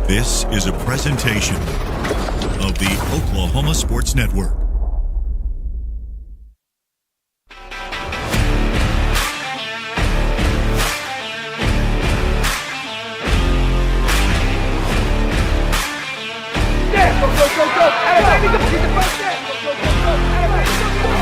This is a presentation of the Oklahoma Sports Network. Yeah, go, go, go, go. Hey, baby, go. He's the first step. Go, go, go, go. Hey, baby, go, go.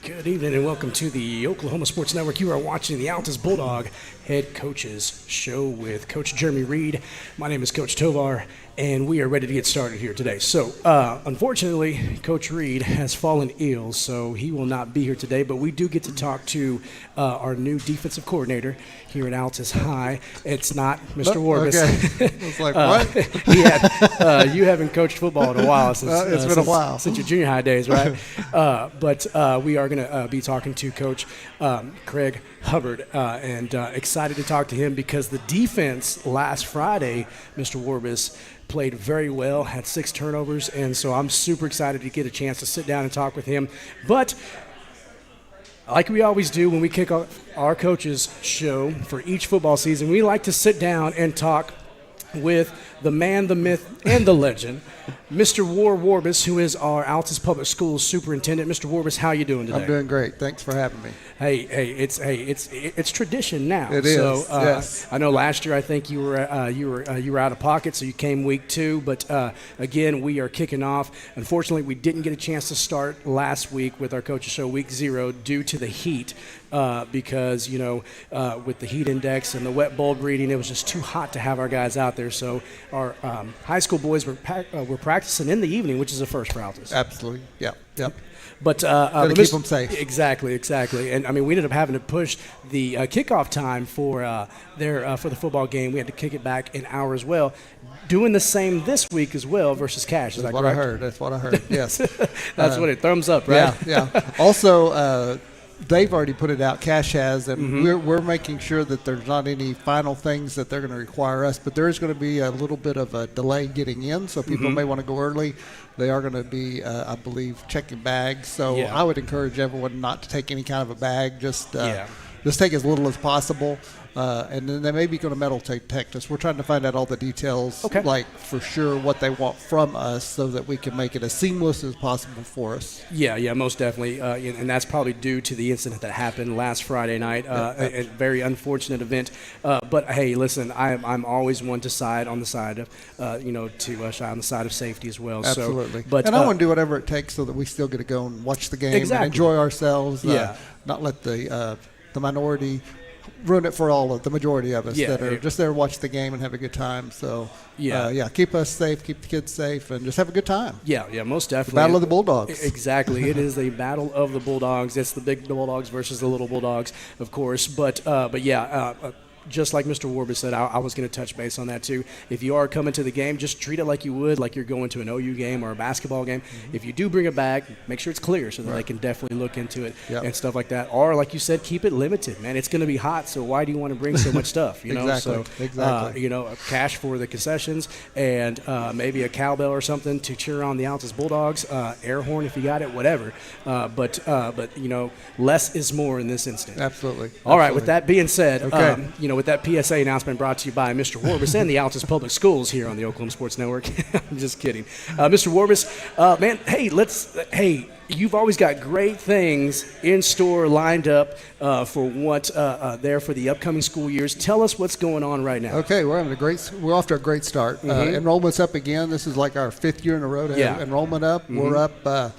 Good evening and welcome to the Oklahoma Sports Network. You are watching the Altus Bulldog Head Coaches Show with Coach Jeremy Reed. My name is Coach Tovar, and we are ready to get started here today. So, unfortunately, Coach Reed has fallen ill, so he will not be here today, but we do get to talk to our new defensive coordinator here at Altus High. It's not Mr. Warbus. Okay. I was like, what? You haven't coached football in a while. It's been a while. Since your junior high days, right? But we are going to be talking to Coach Craig Hubbard, and excited to talk to him because the defense last Friday, Mr. Warbus, played very well, had 6 turnovers, and so I'm super excited to get a chance to sit down and talk with him. But like we always do when we kick off our coaches show for each football season, we like to sit down and talk with the man, the myth, and the legend, Mr. Warbus, who is our Altus Public Schools superintendent. Mr. Warbus, how you doing today? I'm doing great. Thanks for having me. It's tradition now. It is. So, yes. I know last year I think you were out of pocket, so you came week 2. But again, we are kicking off. Unfortunately, we didn't get a chance to start last week with our coaches show week 0 due to the heat. Because, with the heat index and the wet bulb reading, it was just too hot to have our guys out there. So our high school boys were practicing in the evening, which is a first for Altus. Absolutely. Yep. But gotta keep them safe. Exactly. And I mean, we ended up having to push the kickoff time for for the football game. We had to kick it back an hour as well. Doing the same this week as well versus Cash. Is that correct? That's what I heard. Yes. That's what it thumbs up, right? Yeah. Also, they've already put it out. Cash has, and we're making sure that there's not any final things that they're going to require us. But there is going to be a little bit of a delay getting in, so people may want to go early. They are going to be, I believe, checking bags. So I would encourage everyone not to take any kind of a bag. Just take as little as possible. And then they may be going to metal detect us. We're trying to find out all the details, like for sure what they want from us so that we can make it as seamless as possible for us. Yeah, most definitely. And that's probably due to the incident that happened last Friday night, a very unfortunate event. But, hey, listen, I'm always one to side on the side of, shy on the side of safety as well. Absolutely. So, and I want to do whatever it takes so that we still get to go and watch the game and enjoy ourselves, not let the minority – ruin it for the majority of us that are just there to watch the game and have a good time. So, keep us safe, keep the kids safe, and just have a good time. Yeah, most definitely. The Battle of the Bulldogs. Exactly. It is the Battle of the Bulldogs. It's the big Bulldogs versus the little Bulldogs, of course. But just like Mr. Warbus said, I was going to touch base on that too. If you are coming to the game, just treat it like you would, like you're going to an OU game or a basketball game. If you do bring a bag, make sure it's clear so that they can definitely look into it and stuff like that. Or, like you said, keep it limited, man. It's going to be hot, so why do you want to bring so much stuff? Exactly. Cash for the concessions and maybe a cowbell or something to cheer on the Altus Bulldogs, air horn if you got it, whatever. But less is more in this instance. Absolutely. All right. With that being said, with that PSA announcement brought to you by Mr. Warbus and the Altus Public Schools here on the Oklahoma Sports Network. I'm just kidding. Mr. Warbus, man, hey, you've always got great things in store lined up for what there for the upcoming school years. Tell us what's going on right now. Okay, we're off to a great start. Enrollment's up again. This is like our 5th year in a row to have enrollment up. We're up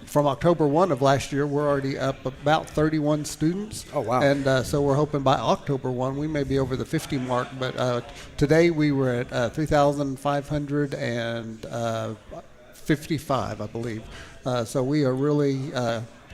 from October 1 of last year, we're already up about 31 students. Oh, wow. And so we're hoping by October 1, we may be over the 50 mark. But today we were at 3,555, I believe. So we are really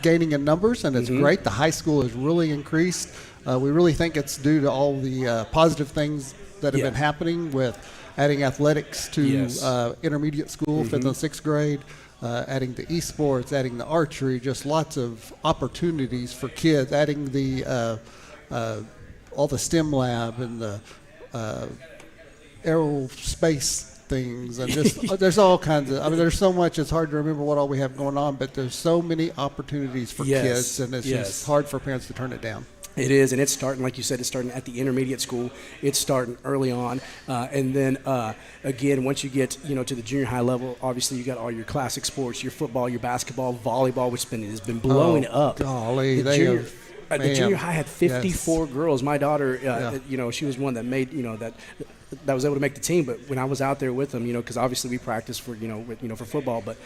gaining in numbers, and it's great. The high school has really increased. We really think it's due to all the positive things that have been happening with adding athletics to intermediate school, 5th and 6th grade, adding the esports, adding the archery, just lots of opportunities for kids, adding the all the STEM lab and the aerospace things, and just there's all kinds of, I mean, there's so much, it's hard to remember what all we have going on, but there's so many opportunities for kids, and it's just hard for parents to turn it down. It is, and it's starting, like you said, it's starting at the intermediate school. It's starting early on, and then again, once you get to the junior high level, obviously you got all your classic sports, your football, your basketball, volleyball, which has been blowing up. Golly, the junior high had 54 girls. My daughter, she was one that made that was able to make the team. But when I was out there with them, because obviously we practiced for for football, but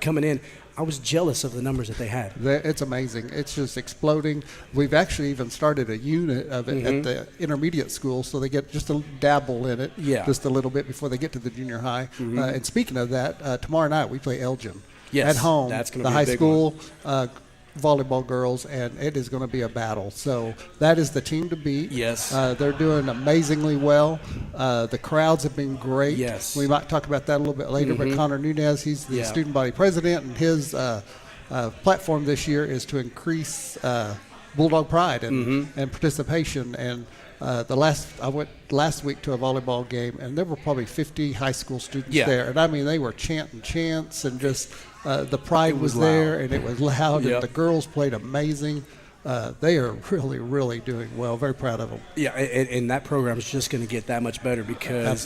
coming in, I was jealous of the numbers that they had. It's amazing. It's just exploding. We've actually even started a unit of it at the intermediate school, so they get just to dabble in it just a little bit before they get to the junior high. And speaking of that, tomorrow night we play Elgin at home. That's going to the be high a big school. one. Volleyball girls, and it is going to be a battle. So that is the team to beat. Yes. They're doing amazingly well. The crowds have been great. Yes. We might talk about that a little bit later, but Connor Nunez, he's the student body president, and his platform this year is to increase Bulldog pride and participation. And I went last week to a volleyball game, and there were probably 50 high school students there. And I mean, they were chanting chants, and just the pride was there, and it was loud, and the girls played amazing. They are really, really doing well. Very proud of them. Yeah, and that program is just going to get that much better because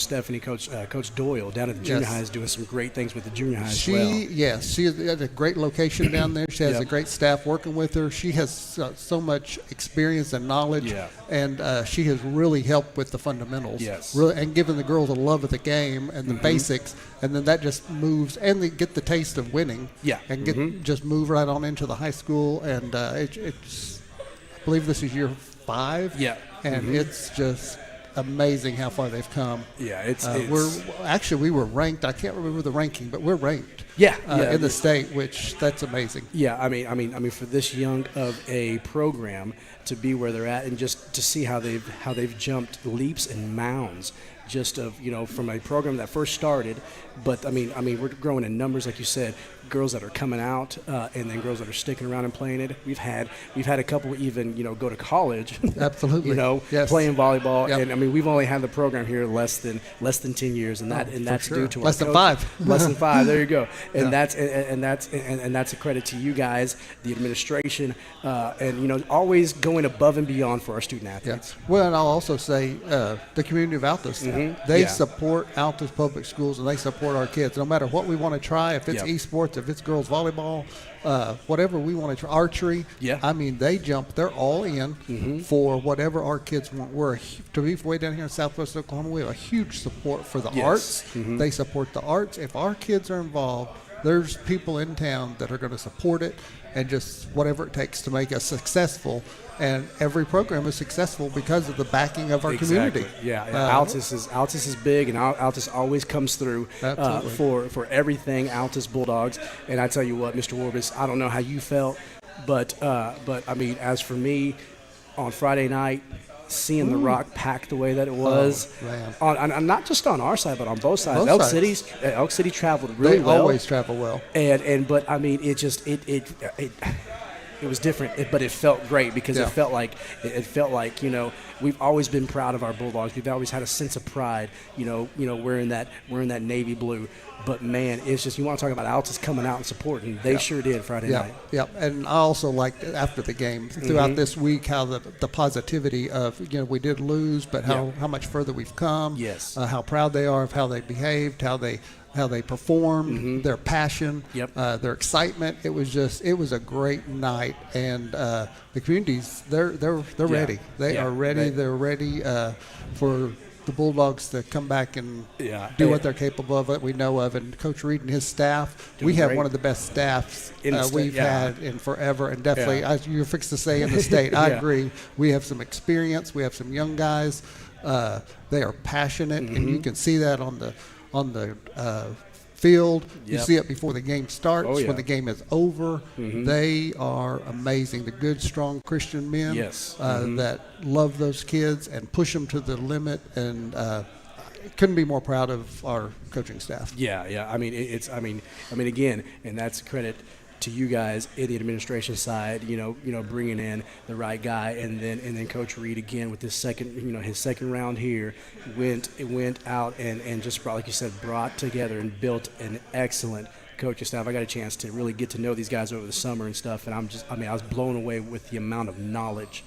Stephanie, Coach Doyle down at the junior high is doing some great things with the junior high as well. Yes, she has a great location down there. She has a great staff working with her. She has so much experience and knowledge, and she has really helped with the fundamentals. Yes, really, and given the girls a love of the game and the basics, and then that just moves, and they get the taste of winning. And just move right on into the high school. And it's, I believe this is year 5. And it's just amazing how far they've come. We were ranked. I can't remember the ranking, but we're ranked. In the state, which that's amazing. I mean, for this young of a program to be where they're at, and just to see how they've jumped leaps and mounds. Just from a program that first started, but I mean we're growing in numbers, like you said, girls that are coming out, and then girls that are sticking around and playing it. We've had a couple even go to college. Absolutely. Playing volleyball, and I mean we've only had the program here less than 10 years, and that's due to less our than coach. 5. Less than 5. There you go. And that's a credit to you guys, the administration, and always going above and beyond for our student athletes. Well, and I'll also say the community of Altus. They support Altus Public Schools, and they support our kids. No matter what we want to try, if it's esports, if it's girls volleyball, whatever we want to try, archery. I mean, they're all in for whatever our kids want. To be way down here in Southwest Oklahoma, we have a huge support for the arts. They support the arts. If our kids are involved, there's people in town that are going to support it, and just whatever it takes to make us successful. And every program is successful because of the backing of our community. Altus is big, and Altus always comes through for everything Altus Bulldogs. And I tell you what, Mr. Warbis, I don't know how you felt, but I mean, as for me, on Friday night, seeing the Rock packed the way that it was, on not just on our side, but on both sides. Elk City traveled really well. They always travel well. But I mean, it just it was different, but it felt great because it felt like we've always been proud of our Bulldogs. We've always had a sense of pride. We're in that navy blue. But man, it's just, you want to talk about Altus coming out and supporting. They sure did Friday night. And I also liked after the game throughout this week how the positivity of we did lose, but how much further we've come. Yes. How proud they are of how they behaved, how they performed, their passion, their excitement. It was a great night, and the communities they're ready. They are ready. They're ready for the Bulldogs to come back and do what they're capable of, what we know of. And Coach Reed and his staff, we have one of the best staffs we've had in forever, and definitely, as you're fixed to say, in the state. I agree. We have some experience. We have some young guys. They are passionate, and you can see that on the field. You see it before the game starts. When the game is over, they are amazing. The good, strong Christian men that love those kids and push them to the limit, and couldn't be more proud of our coaching staff. I mean, again, and that's credit to you guys in the administration side, bringing in the right guy, and then Coach Reed again with his second round here went out and just brought together and built an excellent coaching staff. I got a chance to really get to know these guys over the summer and stuff, and I was blown away with the amount of knowledge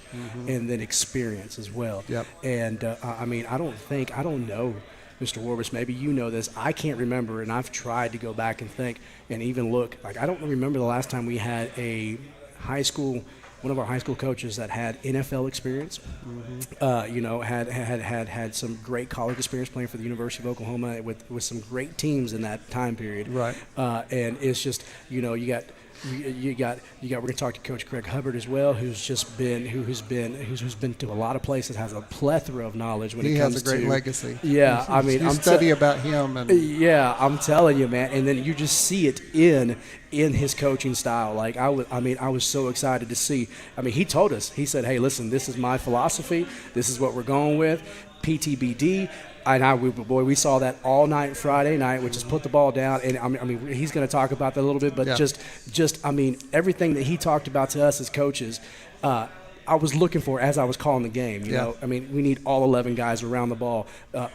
and then experience as well. And I don't know, Mr. Warbus, maybe you know this. I can't remember, and I've tried to go back and think and even look. Like, I don't remember the last time we had one of our high school coaches that had NFL experience. Had some great college experience playing for the University of Oklahoma with some great teams in that time period. Right. And it's just, we're going to talk to Coach Craig Hubbard as well, who's been to a lot of places, has a plethora of knowledge when it comes to. He has a great legacy. Yeah, I'm study about him. And I'm telling you, man. And then you just see it in his coaching style. Like I was so excited to see. He told us. He said, "Hey, listen, this is my philosophy. This is what we're going with. PTBD." We saw that all night Friday night, which is put the ball down, and he's going to talk about that a little bit, but everything that he talked about to us as coaches, I was looking for as I was calling the game. You know, we need all 11 guys around the ball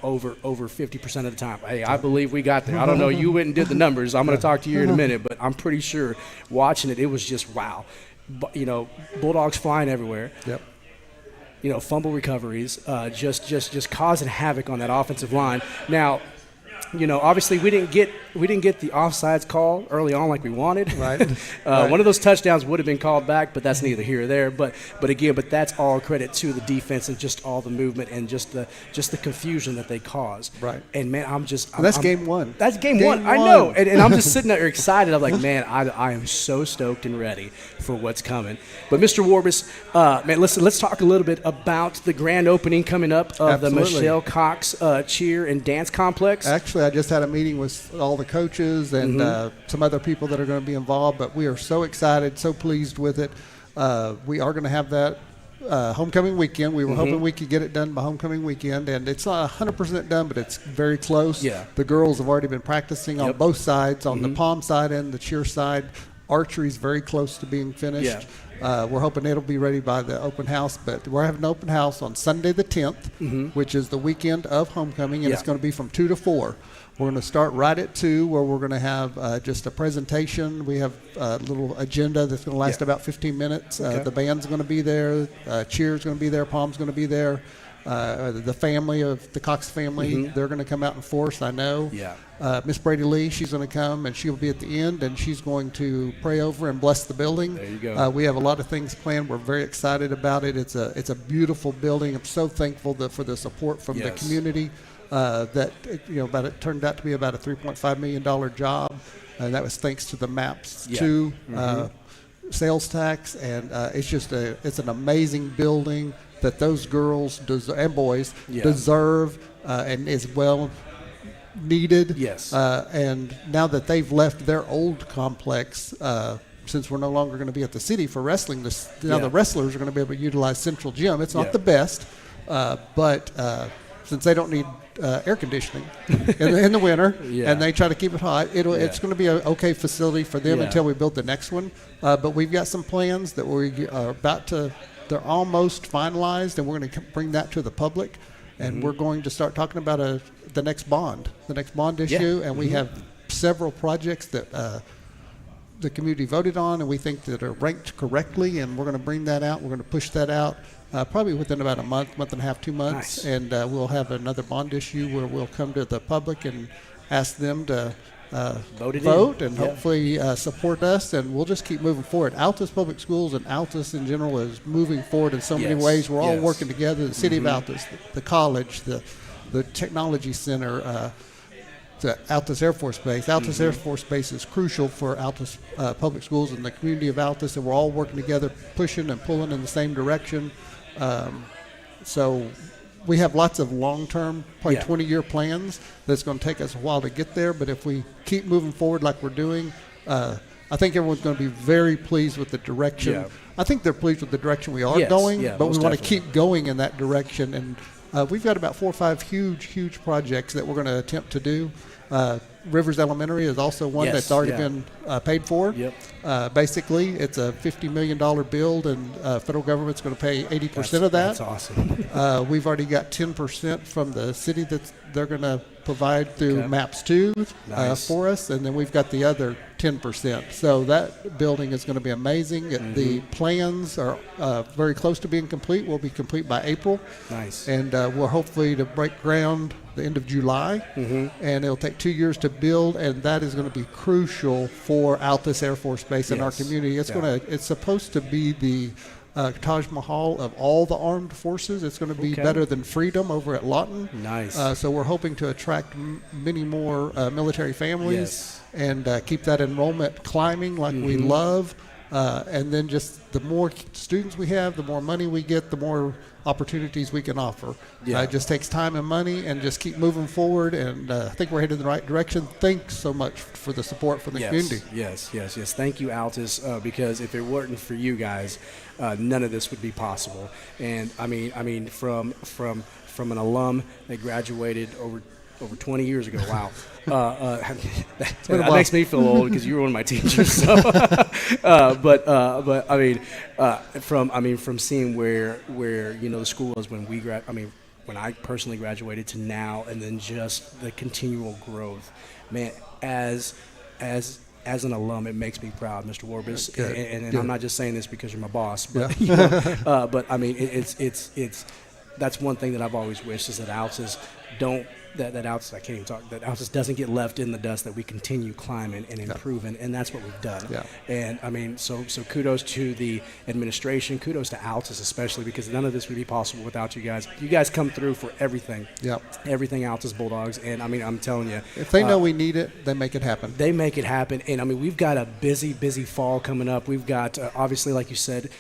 over 50% of the time. Hey, I believe we got there. I don't know, you went and did the numbers. I'm going to talk to you in a minute, but I'm pretty sure watching it was just wow. But, Bulldogs flying everywhere. Yep. Fumble recoveries, just causing havoc on that offensive line. Now, obviously we didn't get the offsides call early on like we wanted. Right. One of those touchdowns would have been called back, but that's neither here or there. But that's all credit to the defense and just all the movement and just the confusion that they caused. Right. And man, that's game one. That's game one. I know. And I'm just sitting there excited. I'm like, man, I am so stoked and ready for what's coming. But Mr. Warbus, man, listen, let's talk a little bit about the grand opening coming up of the Michelle Cox Cheer and Dance Complex. Actually, I just had a meeting with all the coaches and some other people that are going to be involved, but we are so excited, so pleased with it. We are going to have that homecoming weekend. We were hoping we could get it done by homecoming weekend, and it's not 100% done, but it's very close. Yeah. The girls have already been practicing on both sides, on the pom side and the cheer side. Archery is very close to being finished. We're hoping it'll be ready by the open house, but we're having an open house on Sunday the 10th, which is the weekend of homecoming, and it's going to be from 2 to 4. We're going to start right at 2, where we're going to have just a presentation. We have a little agenda that's going to last about 15 minutes. The band's going to be there. Cheer's going to be there. Pom's going to be there. The family of the Cox family, they're going to come out in force, I know. Miss Brady Lee, she's going to come, and she'll be at the end, and she's going to pray over and bless the building. There you go. We have a lot of things planned. We're very excited about it. It's a beautiful building. I'm so thankful for the support from the community. It turned out to be about a $3.5 million job, and that was thanks to the MAPS 2 sales tax, and it's an amazing building that those girls and boys deserve and is well needed. Yes. And now that they've left their old complex, since we're no longer going to be at the city for wrestling, the wrestlers are going to be able to utilize Central Gym. It's not the best, but since they don't need air conditioning in the winter, and they try to keep it hot, it's going to be an okay facility for them until we build the next one. But we've got some plans that we are they're almost finalized, and we're going to bring that to the public, and we're going to start talking about the next bond issue, and we have several projects that the community voted on, and we think that are ranked correctly, and we're going to bring that out. We're going to push that out probably within about a month and a half, 2 months, and we'll have another bond issue where we'll come to the public and ask them to vote and hopefully support us, and we'll just keep moving forward. Altus Public Schools and Altus in general is moving forward in so many ways. We're all working together, the city of Altus, the college, the the technology center to Altus Air Force Base. Altus Air Force Base is crucial for Altus Public Schools and the community of Altus, and we're all working together, pushing and pulling in the same direction. So we have lots of long-term, probably 20-year plans that's going to take us a while to get there, but if we keep moving forward like we're doing, I think everyone's going to be very pleased with the direction. Yeah. I think they're pleased with the direction we are going, but we want to keep going in that direction. And we've got about 4 or 5 huge projects that we're going to attempt to do. Rivers Elementary is also one that's already been paid for. Yep. Basically, it's a $50 million build, and federal government's going to pay 80% of that. That's awesome. We've already got 10% from the city that they're going to provide through MAPS 2 for us, and then we've got the other 10%. So that building is going to be amazing. The plans are very close to being complete. We'll be complete by April. Nice. And we're hopefully to break ground the end of July, and it'll take 2 years to build, and that is going to be crucial for Altus Air Force Base in our community. It's supposed to be the Taj Mahal of all the armed forces. It's going to be better than Freedom over at Lawton. Nice. So we're hoping to attract many more military families and keep that enrollment climbing like we love. And then just the more students we have, the more money we get, the more opportunities we can offer. It just takes time and money, and just keep moving forward, and I think we're headed in the right direction. Thanks so much for the support from the community. Yes. Thank you, Altus, because if it weren't for you guys, none of this would be possible. And I mean, from an alum that graduated over 20 years ago. Wow. That makes me feel old because you were one of my teachers. So, but I mean, from seeing where the school was when when I personally graduated to now, and then just the continual growth, man. As an alum, it makes me proud, Mr. Warbus. And I'm not just saying this because you're my boss, but but I mean, it's that's one thing that I've always wished is that Altus that Altus, I can't even talk, that Altus doesn't get left in the dust, that we continue climbing and improving, and that's what we've done. And I mean, so kudos to the administration, kudos to Altus especially, because none of this would be possible without you guys. You guys come through for everything. Everything Altus Bulldogs, and I mean, I'm telling you, if they know we need it, they make it happen. They make it happen, and I mean, we've got a busy fall coming up. We've got obviously, like you said,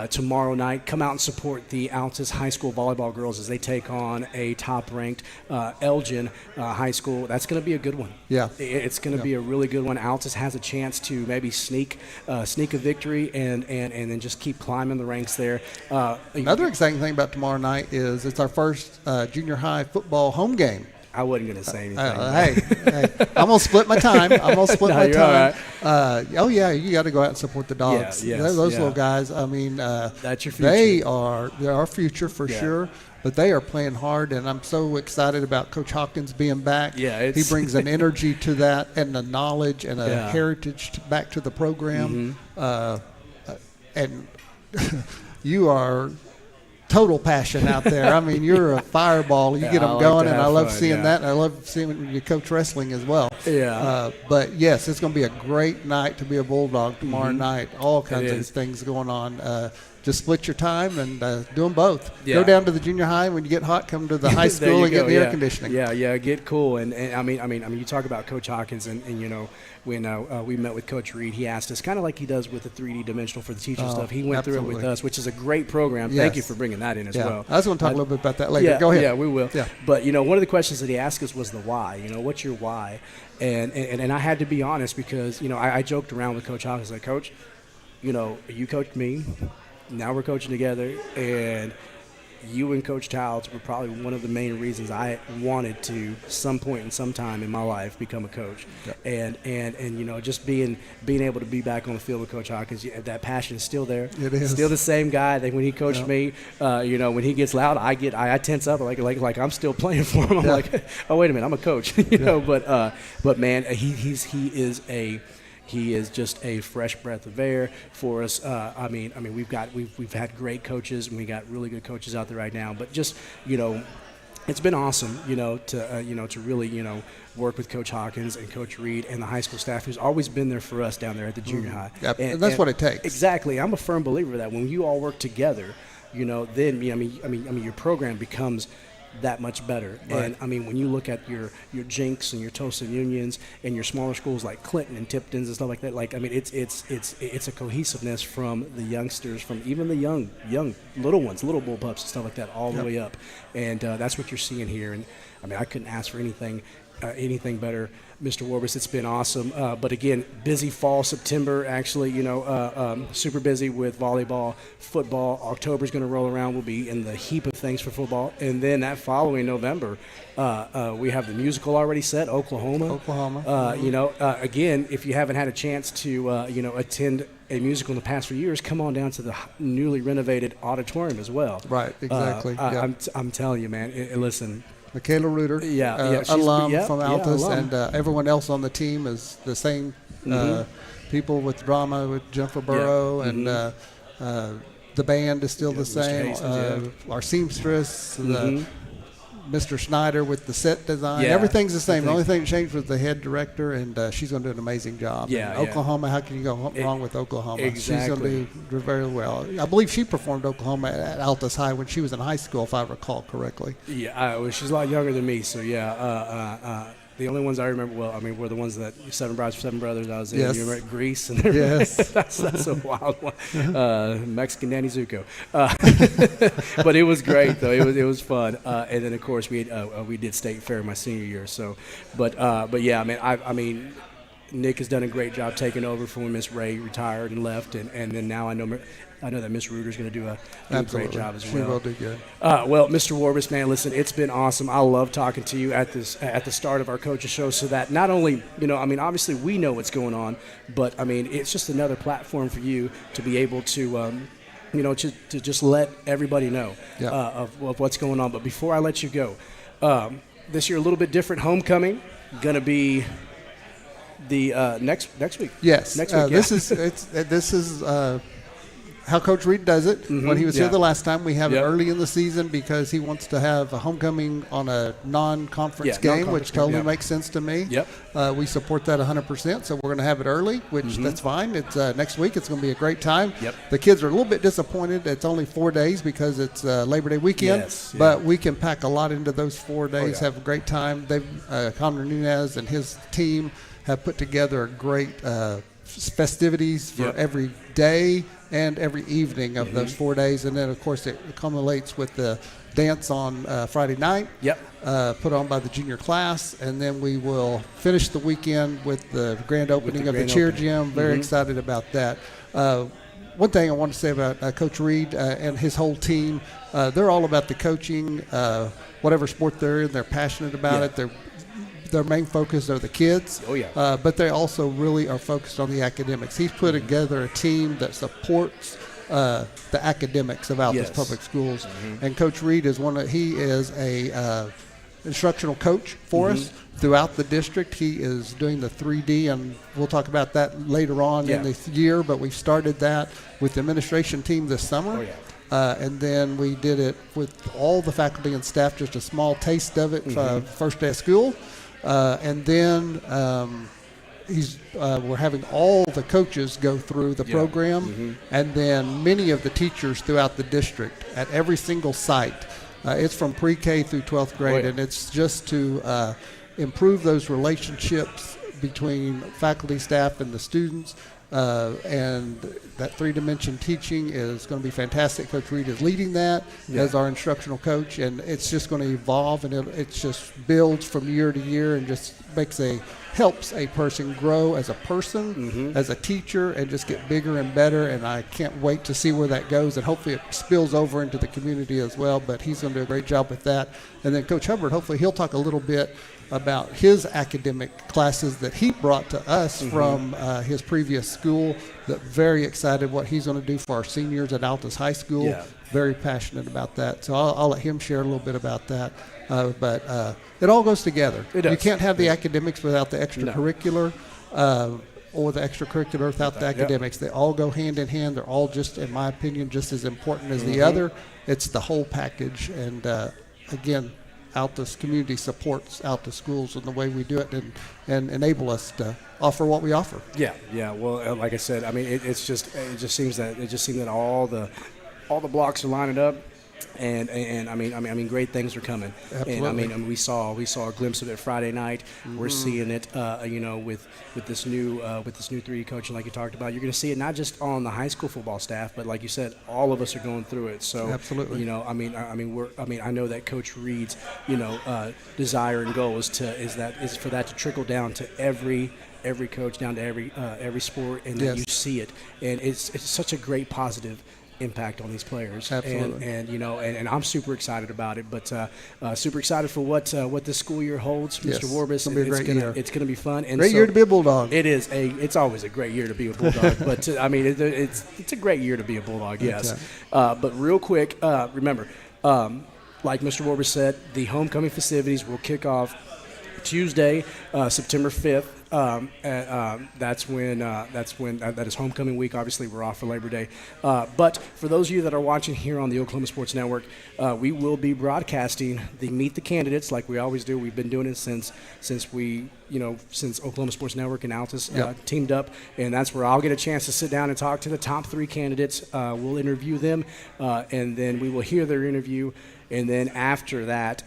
tomorrow night, come out and support the Altus High School volleyball girls as they take on a top-ranked Elgin High School. That's going to be a good one. It's going to be a really good one. Altus has a chance to maybe sneak a victory and then just keep climbing the ranks there. Another exciting thing about tomorrow night is it's our first junior high football home game. I wasn't going to say anything. Hey, I'm going to split my time. No, you're time. All right. You got to go out and support the dogs. Those little guys, I mean, that's your future. They're our future for sure. But they are playing hard, and I'm so excited about Coach Hawkins being back. He brings an energy to that, and a knowledge and a heritage back to the program. And you are total passion out there. I mean, you're a fireball. You get them going, and I love seeing that. And I love seeing when you coach wrestling as well. But yes, it's going to be a great night to be a Bulldog tomorrow night. All kinds of things going on. Just split your time and do them both. Go down to the junior high. When you get hot, come to the high school and get the air conditioning. Get cool. And I mean, you talk about Coach Hawkins, and you know, when we met with Coach Reed, he asked us, kind of like he does with the 3D dimensional for the teacher stuff. He went through it with us, which is a great program. Thank you for bringing that in as well. I was going to talk a little bit about that later. Go ahead. Yeah, we will. But, you know, one of the questions that he asked us was the why. You know, what's your why? And I had to be honest because, you know, I joked around with Coach Hawkins, like, Coach, you know, you coached me. Now we're coaching together, and you and Coach Towles were probably one of the main reasons I wanted to, some point in some time in my life, become a coach. And you know, just being able to be back on the field with Coach Hawkins, that passion is still there. It is still the same guy. Like when he coached me, you know, when he gets loud, I tense up like I'm still playing for him. I'm like, oh wait a minute, I'm a coach, you know. But man, he is just a fresh breath of air for us. I mean, we've had great coaches, and we got really good coaches out there right now. But just, you know, it's been awesome, you know, to really, you know, work with Coach Hawkins and Coach Reed and the high school staff who's always been there for us down there at the junior high. And that's what it takes. Exactly. I'm a firm believer that when you all work together, you know, then I mean your program becomes that much better. Right. And I mean, when you look at your Jinx and your Tosa Unions and your smaller schools like Clinton and Tipton's and stuff like that, like I mean, it's a cohesiveness from the youngsters, from even the young little ones, little bullpups and stuff like that, all the way up. And that's what you're seeing here. And I mean, I couldn't ask for anything better, Mr. Warbus. It's been awesome. But again, busy fall, September, actually, super busy with volleyball, football. October's going to roll around. We'll be in the heap of things for football. And then that following November, we have the musical already set, Oklahoma. Again, if you haven't had a chance to, attend a musical in the past few years, come on down to the newly renovated auditorium as well. Right, exactly. I'm telling you, man, listen. Michaela Reuter, alum from Altus, and everyone else on the team is the same people with drama with Jennifer Burrow, and the band is still the same. Our seamstress, Mr. Schneider with the set design, everything's the same. The only thing that changed was the head director, and she's going to do an amazing job. Oklahoma, how can you go wrong with Oklahoma? Exactly. She's going to do very well. I believe she performed Oklahoma at Altus High when she was in high school, if I recall correctly. Yeah, she's a lot younger than me, so the only ones I remember, were the ones that Seven Brides for Seven Brothers I was in. Yes. You remember Grease? And Yes. that's a wild one. Mexican Danny Zuko. But it was great, though. It was fun. And then, of course, we did State Fair my senior year. So, but yeah, man, I mean, Nick has done a great job taking over from when Miss Ray retired and left, and then now I know that Miss Reuter's going to do a great job as well. She will do good. Well, Mr. Warbus, man, listen, it's been awesome. I love talking to you at the start of our coaches show, so that not only, obviously we know what's going on, but I mean, it's just another platform for you to be able to, to just let everybody know of what's going on. But before I let you go, this year a little bit different. Homecoming going to be the next week. Yes, next week. This is how Coach Reed does it. When he was here the last time, we have it early in the season because he wants to have a homecoming on a non-conference game, which totally makes sense to me. We support that 100%, so we're going to have it early, which that's fine. It's next week. It's going to be a great time. The kids are a little bit disappointed. It's only 4 days because it's Labor Day weekend, but we can pack a lot into those 4 days, have a great time. Connor Nunez and his team have put together great festivities for every day and every evening of those 4 days. And then, of course, it accumulates with the dance on Friday night, put on by the junior class. And then we will finish the weekend with the grand opening of the cheer gym. Very excited about that. One thing I want to say about Coach Reed and his whole team, they're all about the coaching, whatever sport they're in. They're passionate about it. Their main focus are the kids, but they also really are focused on the academics. He's put together a team that supports the academics of Altus Public Schools, and Coach Reed is he is a instructional coach for us throughout the district. He is doing the 3D, and we'll talk about that later on in the year, but we started that with the administration team this summer. And then we did it with all the faculty and staff, just a small taste of it first day of school. And then we're having all the coaches go through the program, and then many of the teachers throughout the district at every single site. It's from pre-K through 12th grade, and it's just to improve those relationships between faculty, staff, and the students. And that three-dimension teaching is going to be fantastic. Coach Reed is leading that as our instructional coach, and it's just going to evolve, and it just builds from year to year and just helps a person grow as a person, as a teacher, and just get bigger and better. And I can't wait to see where that goes, and hopefully it spills over into the community as well. But he's going to do a great job with that. And then Coach Hubbard, hopefully he'll talk a little bit about his academic classes that he brought to us from his previous school. Very excited what he's going to do for our seniors at Altus High School. Very passionate about that. So I'll let him share a little bit about that. But it all goes together. You can't have the academics without the extracurricular, or the extracurricular without the academics. They all go hand in hand. They're all just, in my opinion, just as important as the other. It's the whole package. And again, Altus community supports Altus schools and the way we do it, and enable us to offer what we offer. Well, like I said, I mean, it just seems that all the blocks are lining up, And I mean, great things are coming. Absolutely. And I mean, we saw a glimpse of it Friday night. We're seeing it, with this new 3D coaching, like you talked about. You're going to see it not just on the high school football staff, but like you said, all of us are going through it. So Absolutely. I know that Coach Reed's, desire and goal is for that to trickle down to every coach, down to every sport, and that you see it, and it's such a great positive impact on these players. Absolutely. And I'm super excited about it, but super excited for what this school year holds. Yes. Mr. Warbus, It's gonna be a great year. It's gonna be fun. And Great year to be a Bulldog. It's always a great year to be a Bulldog, but it's a great year to be a Bulldog. Yes. Okay. But real quick, remember, like Mr. Warbus said, the homecoming festivities will kick off Tuesday, September 5th. That is homecoming week. Obviously, we're off for Labor Day. But for those of you that are watching here on the Oklahoma Sports Network, we will be broadcasting the Meet the Candidates like we always do. We've been doing it since Oklahoma Sports Network and Altus teamed up, and that's where I'll get a chance to sit down and talk to the top 3 candidates. We'll interview them, and then we will hear their interview. And then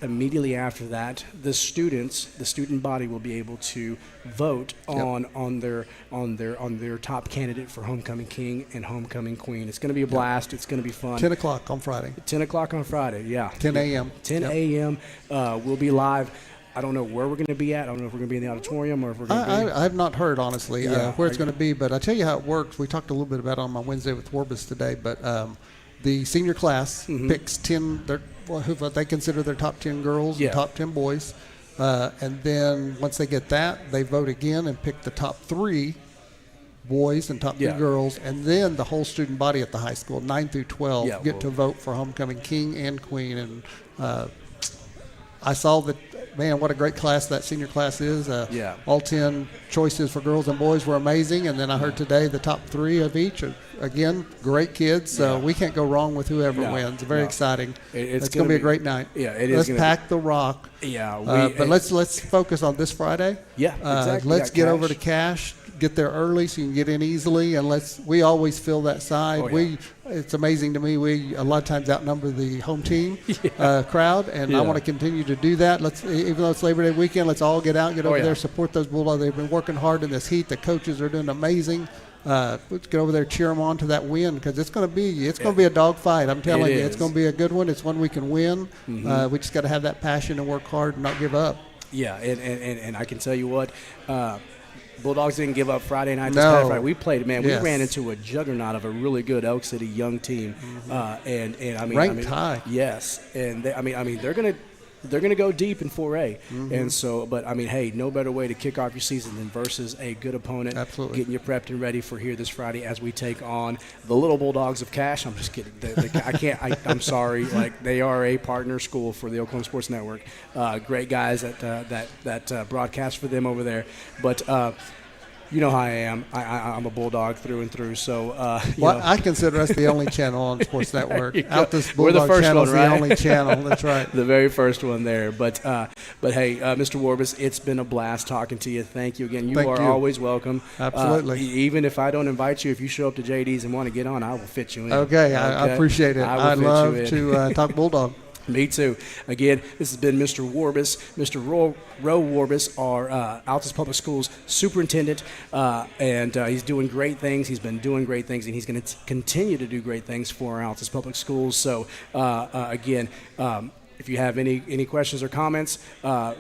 immediately after that, the student body will be able to vote on their top candidate for homecoming king and homecoming queen. It's going to be a blast. It's going to be fun. 10 o'clock on Friday. 10 o'clock on Friday. Yeah. 10 a.m. 10 a.m. We'll be live. I don't know where we're going to be at. I don't know if we're going to be in the auditorium or if we're going to be. I have not heard, honestly, where it's going to be, but I'll tell you how it works. We talked a little bit about it on my Wednesday with Warbus today, but the senior class picks 10, who they consider their top 10 girls and top 10 boys. And then once they get that, they vote again and pick the top 3 boys and top 2 girls. And then the whole student body at the high school, 9 through 12, get to vote for homecoming king and queen. And I saw that, man, what a great class that senior class is. All 10 choices for girls and boys were amazing. And then I heard today the top 3 of each are, again, great kids. So we can't go wrong with whoever wins. Very exciting. It's going to be a great night. Yeah, it is. Let's pack the rock. Yeah. But let's focus on this Friday. Yeah, exactly. Let's get over to Cash. Get there early so you can get in easily, and we always fill that side. It's amazing to me. We a lot of times outnumber the home team crowd, and I want to continue to do that. Even though it's Labor Day weekend, let's all get out, get over there, support those Bulldogs. They've been working hard in this heat. The coaches are doing amazing. Let's get over there, cheer them on to that win, because it's going to be a dog fight. I'm telling you, it's going to be a good one. It's one we can win. We just got to have that passion and work hard and not give up. Yeah, and I can tell you what. Bulldogs didn't give up Friday night. This past Friday. We played, man. We ran into a juggernaut of a really good Elk City young team, and I mean, ranked high. Yes, and they're gonna go deep in 4A, and so. But I mean, hey, no better way to kick off your season than versus a good opponent. Absolutely, getting you prepped and ready for here this Friday as we take on the Little Bulldogs of Cash. I'm just kidding. I'm sorry. Like, they are a partner school for the Oklahoma Sports Network. Great guys that broadcast for them over there, but. You know how I am. I'm a Bulldog through and through. So, I consider us the only channel on Sports Network. Altus We're the Bulldog first channel one, is right? the only channel. That's right. The very first one there. But hey, Mr. Warbus, it's been a blast talking to you. Thank you again. You are always welcome. Absolutely. Even if I don't invite you, if you show up to JD's and want to get on, I will fit you in. Okay, I appreciate it. I love to talk Bulldog. Me too. Again, this has been Mr. Warbus, Mr. Roe Warbus, our Altus Public Schools superintendent, and he's doing great things. He's been doing great things, and he's going to continue to do great things for our Altus Public Schools. So, again, if you have any questions or comments,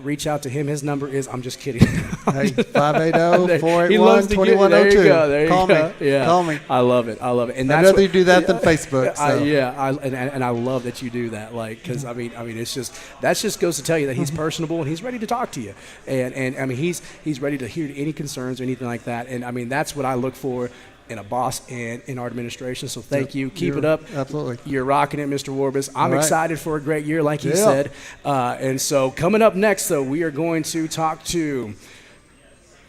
reach out to him. His number is, I'm just kidding. Hey, 580-481-2102. There you go. There you Call go. me. Yeah. Call me. I love it. And I'd rather you do that than Facebook. So. I love that you do that. Like, because I mean, it's just, that just goes to tell you that he's personable and he's ready to talk to you. And I mean, he's ready to hear any concerns or anything like that. And I mean, that's what I look for in a boss and in our administration. So thank you. Keep it up. Absolutely. You're rocking it, Mr. Warbus. I'm excited for a great year, like he said. And so coming up next, though, we are going to talk to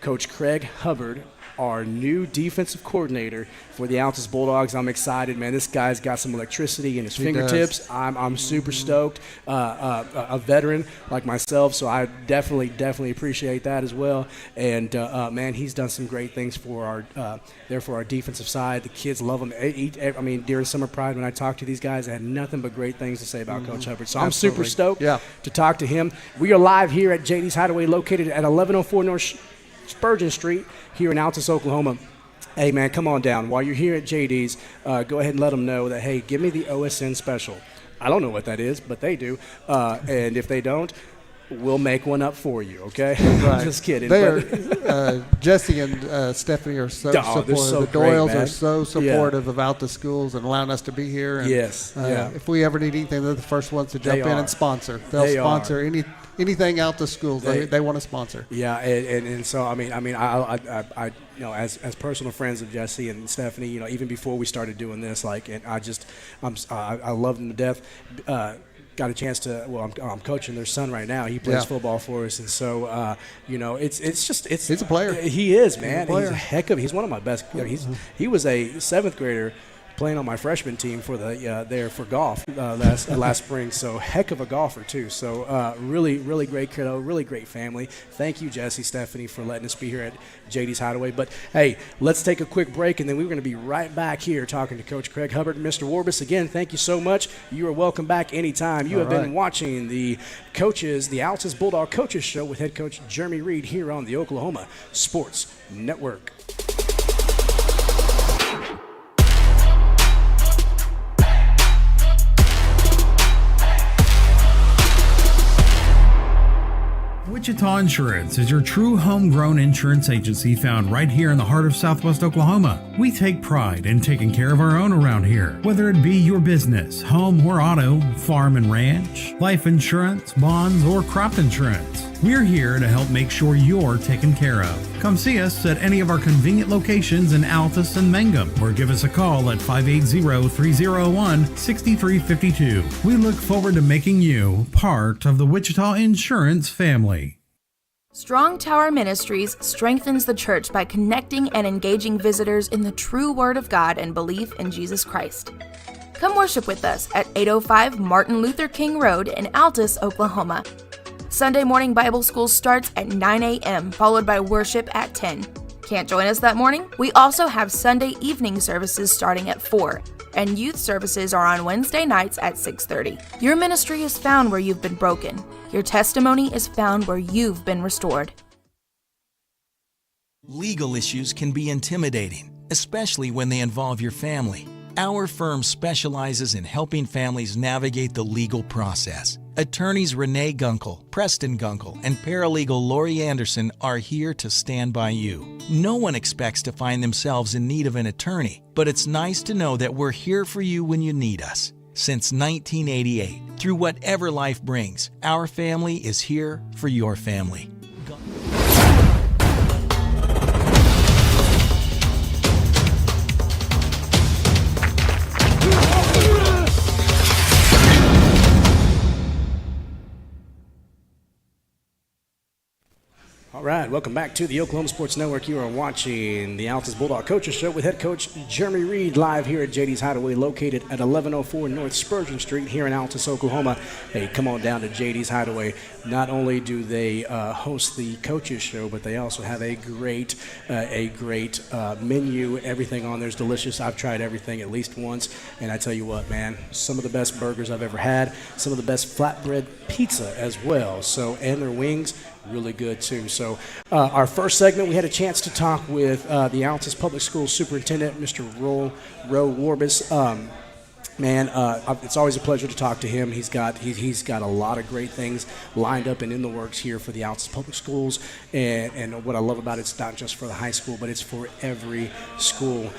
Coach Craig Hubbard our new defensive coordinator for the Altus Bulldogs. I'm excited, man. This guy's got some electricity in his fingertips. I'm super stoked. A veteran like myself, so I definitely appreciate that as well. And man, he's done some great things for our defensive side. The kids love him. I mean, during Summer Pride, when I talked to these guys, I had nothing but great things to say about Coach Hubbard. So I'm super stoked to talk to him. We are live here at JD's Hideaway, located at 1104 North Spurgeon Street here in Altus, Oklahoma. Hey, man, come on down. While you're here at JD's, go ahead and let them know that, hey, give me the OSN special. I don't know what that is, but they do. And if they don't, we'll make one up for you, okay? Right. Just kidding. Jesse and Stephanie are so supportive. So the Doyles great, are so supportive of Altus Schools and allowing us to be here. And, if we ever need anything, they're the first ones to jump in and sponsor. They'll sponsor anything Altus Schools. They want to sponsor. Yeah, and so I mean, I as personal friends of Jesse and Stephanie, even before we started doing this, and I love them to death. Got a chance to. Well, I'm coaching their son right now. He plays football for us, and so he's a player. He is, man. He's a heck of. He's one of my best. He was a 7th grader playing on my freshman team for for golf last spring. So heck of a golfer too. So really great kiddo, really great family. Thank you, Jesse, Stephanie, for letting us be here at JD's Hideaway. But hey, let's take a quick break, and then we're going to be right back here talking to Coach Craig Hubbard and Mr. Warbus. Again, thank you so much. You are welcome back anytime. You have been watching the Altus Bulldog Coaches Show with head coach Jeremy Reed here on the Oklahoma Sports Network. Wichita Insurance is your true homegrown insurance agency found right here in the heart of Southwest Oklahoma. We take pride in taking care of our own around here, whether it be your business, home or auto, farm and ranch, life insurance, bonds, or crop insurance. We're here to help make sure you're taken care of. Come see us at any of our convenient locations in Altus and Mangum, or give us a call at 580-301-6352. We look forward to making you part of the Wichita Insurance family. Strong Tower Ministries strengthens the church by connecting and engaging visitors in the true Word of God and belief in Jesus Christ. Come worship with us at 805 Martin Luther King Road in Altus, Oklahoma. Sunday morning Bible school starts at 9 a.m., followed by worship at 10. Can't join us that morning? We also have Sunday evening services starting at 4, and youth services are on Wednesday nights at 6:30. Your ministry is found where you've been broken. Your testimony is found where you've been restored. Legal issues can be intimidating, especially when they involve your family. Our firm specializes in helping families navigate the legal process. Attorneys Renee Gunkel, Preston Gunkel, and paralegal Lori Anderson are here to stand by you. No one expects to find themselves in need of an attorney, but it's nice to know that we're here for you when you need us. Since 1988, through whatever life brings, our family is here for your family. All right, welcome back to the Oklahoma Sports Network. You are watching the Altus Bulldog Coaches Show with head coach Jeremy Reed, live here at JD's Hideaway, located at 1104 North Spurgeon Street here in Altus, Oklahoma. Hey, come on down to JD's Hideaway. Not only do they host the Coaches Show, but they also have a great menu. Everything on there is delicious. I've tried everything at least once, and I tell you what, man, some of the best burgers I've ever had, some of the best flatbread pizza as well. So, and their wings, really good too. So our first segment, we had a chance to talk with the Altus Public Schools Superintendent, Mr. Roe Warbus. It's always a pleasure to talk to him. He's got a lot of great things lined up and in the works here for the Altus Public Schools. And what I love about it's not just for the high school, but it's for every school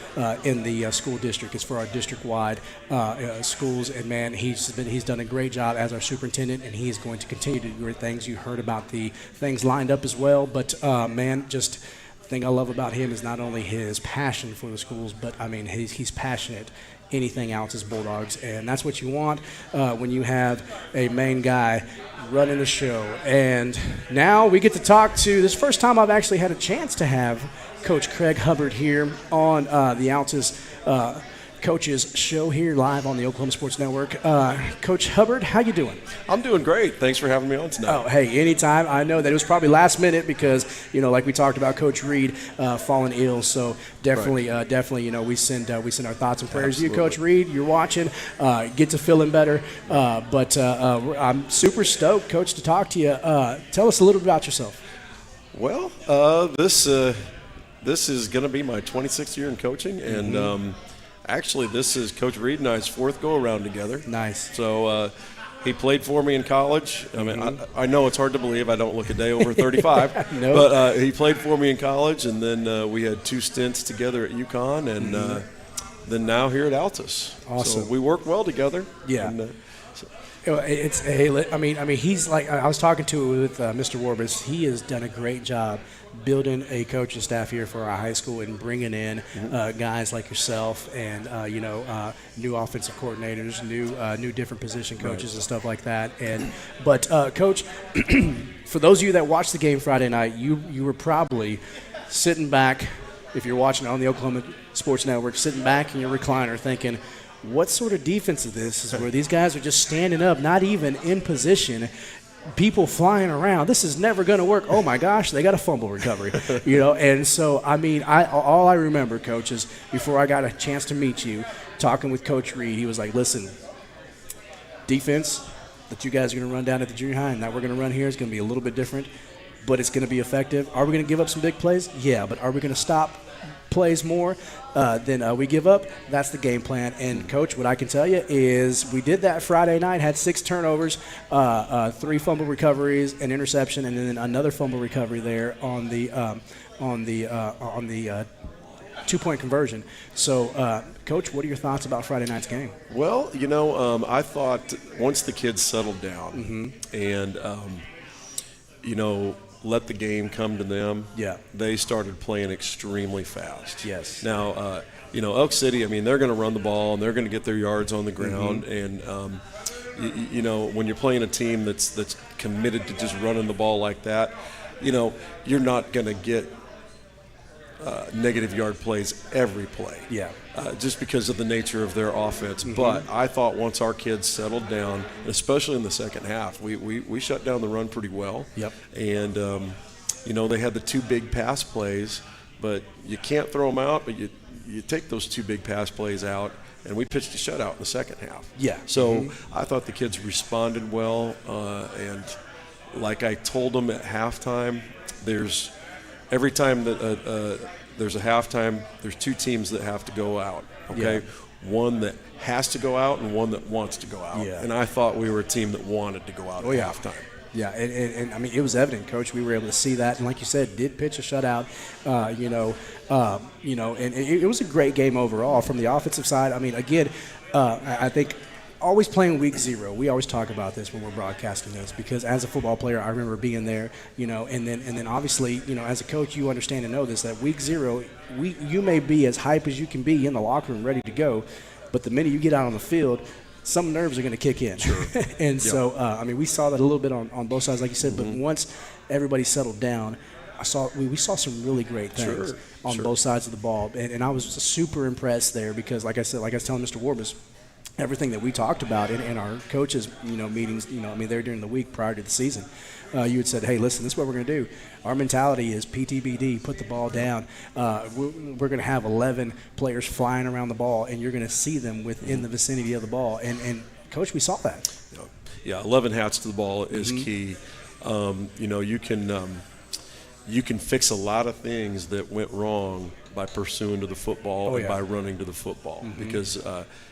in the school district. It's for our district-wide schools. And man, he's done a great job as our superintendent, and he is going to continue to do great things. You heard about the things lined up as well, but the thing I love about him is not only his passion for the schools, but I mean he's passionate anything Altus Bulldogs, and that's what you want when you have a main guy running the show. And now we get to talk to, this first time I've actually had a chance to have Coach Craig Hubbard here on the Altus Coaches Show here live on the Oklahoma Sports Network. Coach Hubbard, how you doing? I'm doing great. Thanks for having me on tonight. Oh, hey, anytime. I know that it was probably last minute because, like we talked about Coach Reed falling ill. So definitely, we send our thoughts and prayers to you, Coach Reed. You're watching. Get to feeling better. But I'm super stoked, Coach, to talk to you. Tell us a little bit about yourself. Well, this is going to be my 26th year in coaching, and actually, this is Coach Reed and I's fourth go-around together. Nice. So he played for me in college. I mean, I know it's hard to believe. I don't look a day over 35. No. But he played for me in college, and then we had 2 stints together at UConn, and then now here at Altus. Awesome. So we work well together. Yeah. And, he's like, I was talking to with Mr. Warbus. He has done a great job building a coaching staff here for our high school and bringing in guys like yourself and new offensive coordinators, new different position coaches and stuff like that. But Coach, for those of you that watched the game Friday night, you were probably sitting back, if you're watching on the Oklahoma Sports Network, sitting back in your recliner thinking, what sort of defense is this? Is where these guys are just standing up, not even in position, people flying around. This is never going to work. Oh my gosh, they got a fumble recovery, And so, all I remember, Coach, is before I got a chance to meet you, talking with Coach Reed, he was like, "Listen, defense that you guys are going to run down at the junior high and that we're going to run here is going to be a little bit different, but it's going to be effective. Are we going to give up some big plays? Yeah, but are we going to stop plays more than we give up? That's the game plan." And Coach, what I can tell you is we did that Friday night, had 6 turnovers, 3 fumble recoveries, an interception, and then another fumble recovery there on the 2-point conversion. So, Coach, what are your thoughts about Friday night's game? Well, I thought once the kids settled down and let the game come to them. Yeah. They started playing extremely fast. Yes. Now, Elk City, they're going to run the ball and they're going to get their yards on the ground. And, when you're playing a team that's committed to just running the ball like that, you're not going to get negative yard plays every play. Yeah. Just because of the nature of their offense. But I thought once our kids settled down, especially in the second half, we shut down the run pretty well. Yep. And, they had the 2 big pass plays, but you can't throw them out, but you take those 2 big pass plays out, and we pitched a shutout in the second half. Yeah. So I thought the kids responded well, and like I told them at halftime, every time that there's a halftime, there's 2 teams that have to go out, okay? Yeah. One that has to go out and one that wants to go out. Yeah. And I thought we were a team that wanted to go out at halftime. Yeah, and it was evident, Coach. We were able to see that, and like you said, did pitch a shutout. And it was a great game overall from the offensive side. I think always playing week 0. We always talk about this when we're broadcasting this because as a football player, I remember being there. And then obviously, as a coach, you understand and know this that week 0, you may be as hype as you can be in the locker room, ready to go, but the minute you get out on the field, some nerves are going to kick in. Sure. And so, we saw that a little bit on both sides, like you said. But once everybody settled down, we saw some really great things on both sides of the ball, and I was super impressed there because, like I said, like I was telling Mr. Warbus, everything that we talked about in our coaches, meetings, they're during the week prior to the season. You had said, hey, listen, this is what we're going to do. Our mentality is PTBD, put the ball down. We're going to have 11 players flying around the ball, and you're going to see them within the vicinity of the ball. And Coach, we saw that. Yeah, 11 hats to the ball is key. You can fix a lot of things that went wrong by pursuing to the football and by running to the football because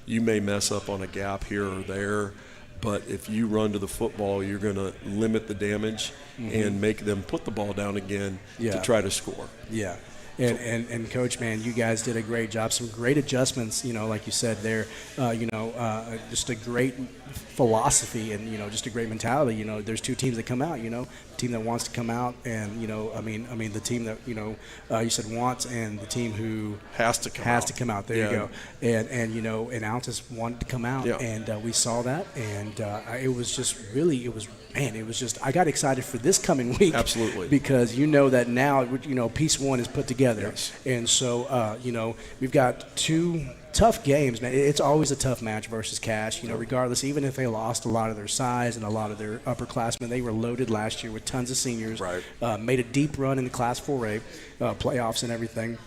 you may mess up on a gap here or there, but if you run to the football, you're going to limit the damage and make them put the ball down again to try to score. Yeah. And Coach, man, you guys did a great job. Some great adjustments, like you said there. Just a great philosophy and just a great mentality. There's 2 teams that come out. team that wants to come out, and I mean the team that you said wants, and the team who has to come out. There you go. And and Altus wanted to come out, and we saw that, and it was just I got excited for this coming week. Absolutely. Because that now piece one is put together, yes. And so we've got two tough games, man. It's always a tough match versus Cash, regardless, even if they lost a lot of their size and a lot of their upperclassmen. They were loaded last year with tons of seniors, right. Made a deep run in the Class 4A playoffs and everything.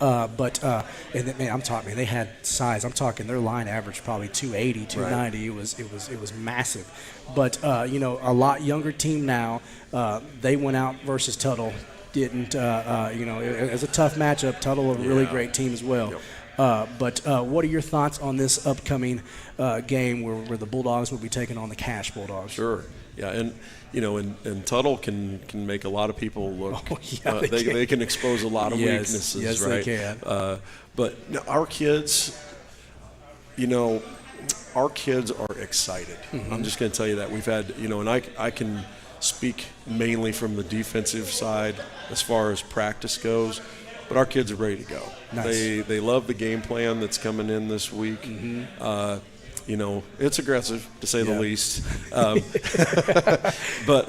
And then, man, I'm talking, they had size. I'm talking their line average probably 280, 290. Right. It was massive. But, a lot younger team now. They went out versus Tuttle. Didn't, it was a tough matchup. Tuttle, a really great team as well. Yep. But what are your thoughts on this upcoming game where the Bulldogs will be taking on the Cash Bulldogs? Sure. Yeah, and and Tuttle can make a lot of people look. Oh, yeah, they can expose a lot of weaknesses. Yes, right? They can. But our kids, our kids are excited. Mm-hmm. I'm just going to tell you that we've had, and I can speak mainly from the defensive side as far as practice goes. But our kids are ready to go. Nice. They love the game plan that's coming in this week. Mm-hmm. It's aggressive to say the least. But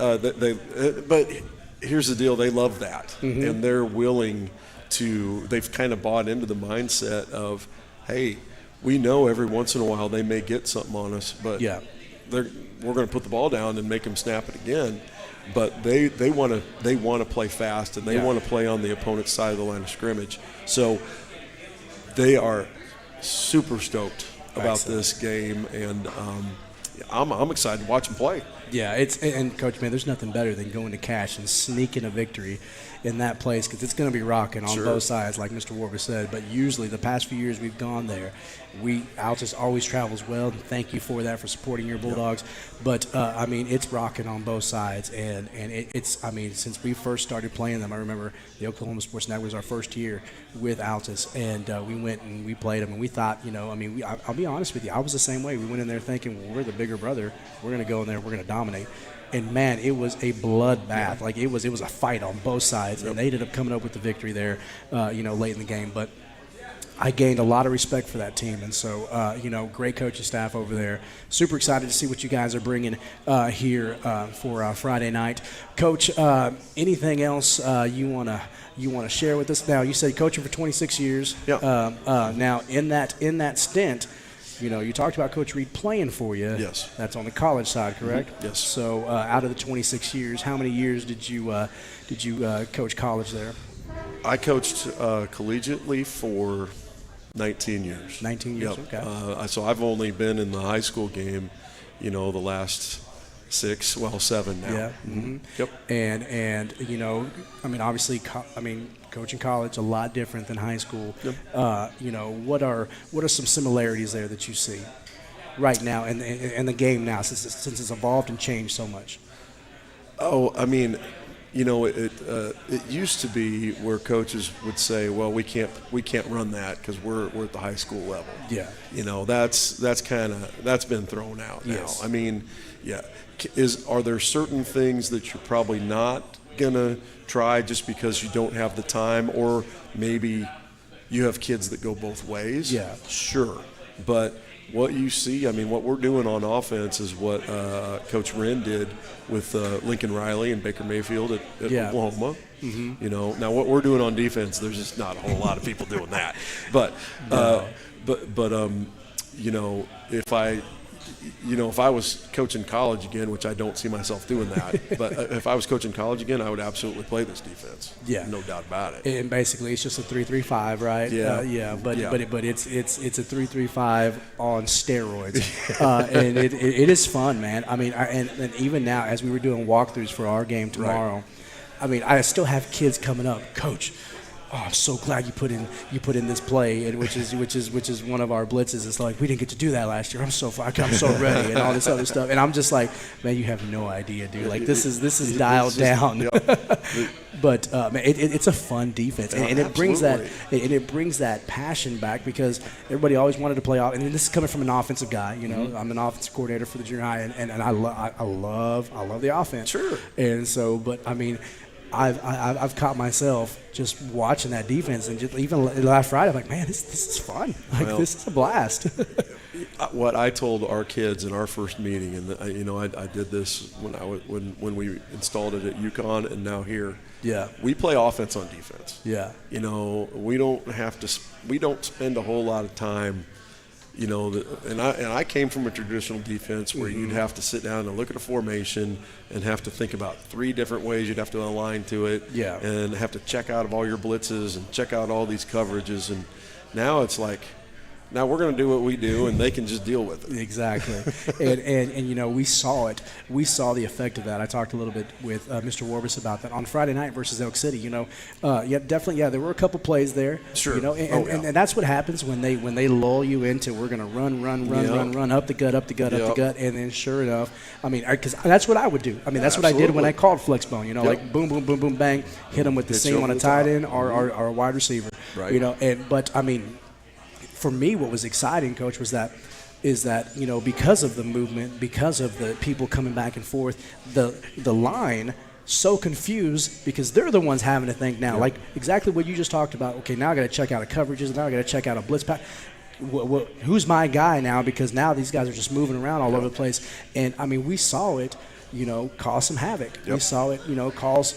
here's the deal: they love that, mm-hmm. and they're willing to. They've kind of bought into the mindset of, hey, we know every once in a while they may get something on us, but we're going to put the ball down and make them snap it again. But they want to play fast, and they want to play on the opponent's side of the line of scrimmage. So they are super stoked about this game, and I'm excited to watch them play. Yeah, and Coach, man, there's nothing better than going to Cash and sneaking a victory in that place, because it's going to be rocking on both sides, like Mr. Warber said. But usually, the past few years we've gone there, Altus always travels well. And thank you for that, for supporting your Bulldogs. But it's rocking on both sides, and it's since we first started playing them, I remember the Oklahoma Sports Network was our first year with Altus, and we went and we played them, and we thought, I'll be honest with you, I was the same way. We went in there thinking, well, we're the bigger brother. We're going to go in there, we're going to dominate. And man, it was a bloodbath. Yeah. Like it was a fight on both sides, and they ended up coming up with the victory there, late in the game. But I gained a lot of respect for that team, and so great coaching staff over there. Super excited to see what you guys are bringing here for Friday night, Coach. Anything else you wanna share with us? Now, you said coaching for 26 years. Yeah. Now in that stint, you talked about Coach Reed playing for you. Yes. That's on the college side, correct? Mm-hmm. Yes. So out of the 26 years, how many years did you coach college there? I coached collegiately for 19 years. 19 years, yep. Okay. So I've only been in the high school game, the last 7 now. Yeah. Mm-hmm. Yep. And obviously, coaching college a lot different than high school. Yep. What are some similarities there that you see right now in the game now, since it's evolved and changed so much? Oh, it used to be where coaches would say, well, we can't run that because we're at the high school level. Yeah. That's been thrown out now. Yes. Are there certain things that you're probably not gonna try just because you don't have the time, or maybe you have kids that go both ways? Yeah. Sure. But what you see, what we're doing on offense is what Coach Wren did with Lincoln Riley and Baker Mayfield at Oklahoma. Mm-hmm. Now what we're doing on defense, there's just not a whole lot of people doing that. But if I was coaching college again, which I don't see myself doing that, but if I was coaching college again, I would absolutely play this defense. Yeah, no doubt about it. And basically, it's just a 3-3-5, right? Yeah, But it's a 3-3-5 on steroids, and it is fun, man. And even now, as we were doing walkthroughs for our game tomorrow, right. I still have kids coming up, Coach. oh, I'm so glad you put in this play, and which is one of our blitzes. It's like, we didn't get to do that last year. I'm so ready, and all this other stuff. And I'm just like, man, you have no idea, dude. Like, this is dialed down. But man, it's a fun defense, and it brings that passion back, because everybody always wanted to play off. And this is coming from an offensive guy. You know, I'm an offensive coordinator for the junior high, and I love the offense. Sure. And so, but I mean, I've caught myself just watching that defense, and just even last Friday, I'm like, man, this is fun. Like, this is a blast. What I told our kids in our first meeting, and you know, I did this when we installed it at UConn and now here. Yeah. We play offense on defense. Yeah. You know, we don't spend a whole lot of time. You know, and I came from a traditional defense where you'd have to sit down and look at a formation and have to think about 3 different ways you'd have to align to it. Yeah. And have to check out of all your blitzes and check out all these coverages. And now it's like, now we're going to do what we do, and they can just deal with it. Exactly. and you know, we saw it. We saw the effect of that. I talked a little bit with Mr. Warbus about that on Friday night versus Elk City. You know, there were a couple plays there. Sure. You know, and that's what happens when they lull you into, we're going to run up the gut, and then sure enough, I mean, because that's what I would do. I mean, that's what I did when I called flex bone. You know, like boom, boom, boom, boom, bang, hit them with the seam on a tight end or a wide receiver. Right. You know, but I mean, for me, what was exciting, Coach, is that, you know, because of the movement, because of the people coming back and forth, the line so confused, because they're the ones having to think now, like exactly what you just talked about. Okay, now I got to check out a coverages, now I got to check out a blitz pack. Who's my guy now? Because now these guys are just moving around all over the place, and I mean, we saw it, you know, cause some havoc. We saw it, you know, cause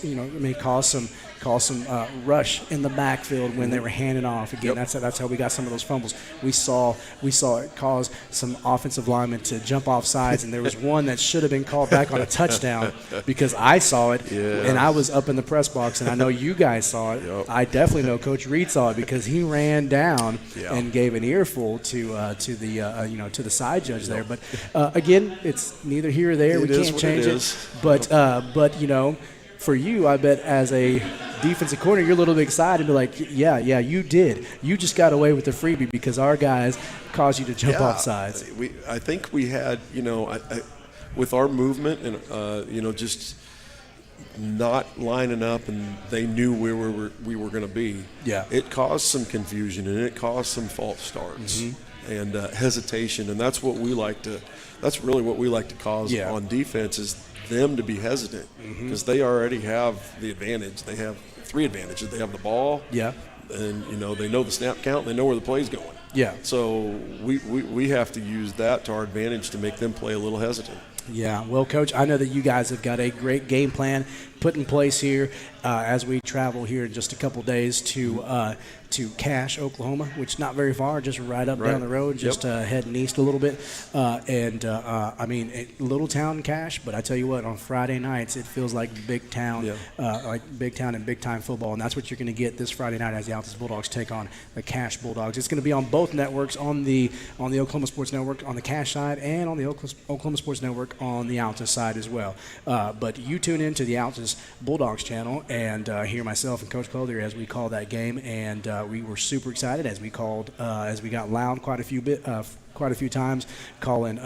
some rush in the backfield when they were handing off. Again, that's how we got some of those fumbles. We saw it cause some offensive linemen to jump off sides, and there was one that should have been called back on a touchdown because I saw it, and I was up in the press box, and I know you guys saw it. I definitely know Coach Reed saw it because he ran down and gave an earful to the side judge there. But again, it's neither here or there. We can't change it. But you know, for you, I bet as a defensive coordinator, you're a little bit excited, be like, yeah, you did. You just got away with the freebie because our guys caused you to jump off sides. I think we had, you know, with our movement and you know, just not lining up, and they knew where we were going to be. Yeah, it caused some confusion and it caused some false starts and hesitation, and that's what we like to. That's really what we like to cause on defense, is them to be hesitant, because they already have the advantage. They have 3 advantages. They have the ball, and you know, they know the snap count, and they know where the play's going. Yeah. So we have to use that to our advantage to make them play a little hesitant. Yeah. Well, Coach, I know that you guys have got a great game plan put in place here as we travel here in just a couple days to Cache, Oklahoma, which is not very far, just right down the road, just heading east a little bit. I mean, a little town Cache, but I tell you what, on Friday nights it feels like big town, and big time football, and that's what you're going to get this Friday night as the Altus Bulldogs take on the Cache Bulldogs. It's going to be on both networks, on the Oklahoma Sports Network on the Cache side, and on the Oklahoma Sports Network on the Altus side as well. But you tune in to the Altus Bulldogs channel and hear myself and Coach Clothier as we call that game, and we were super excited as we got loud quite a few times, calling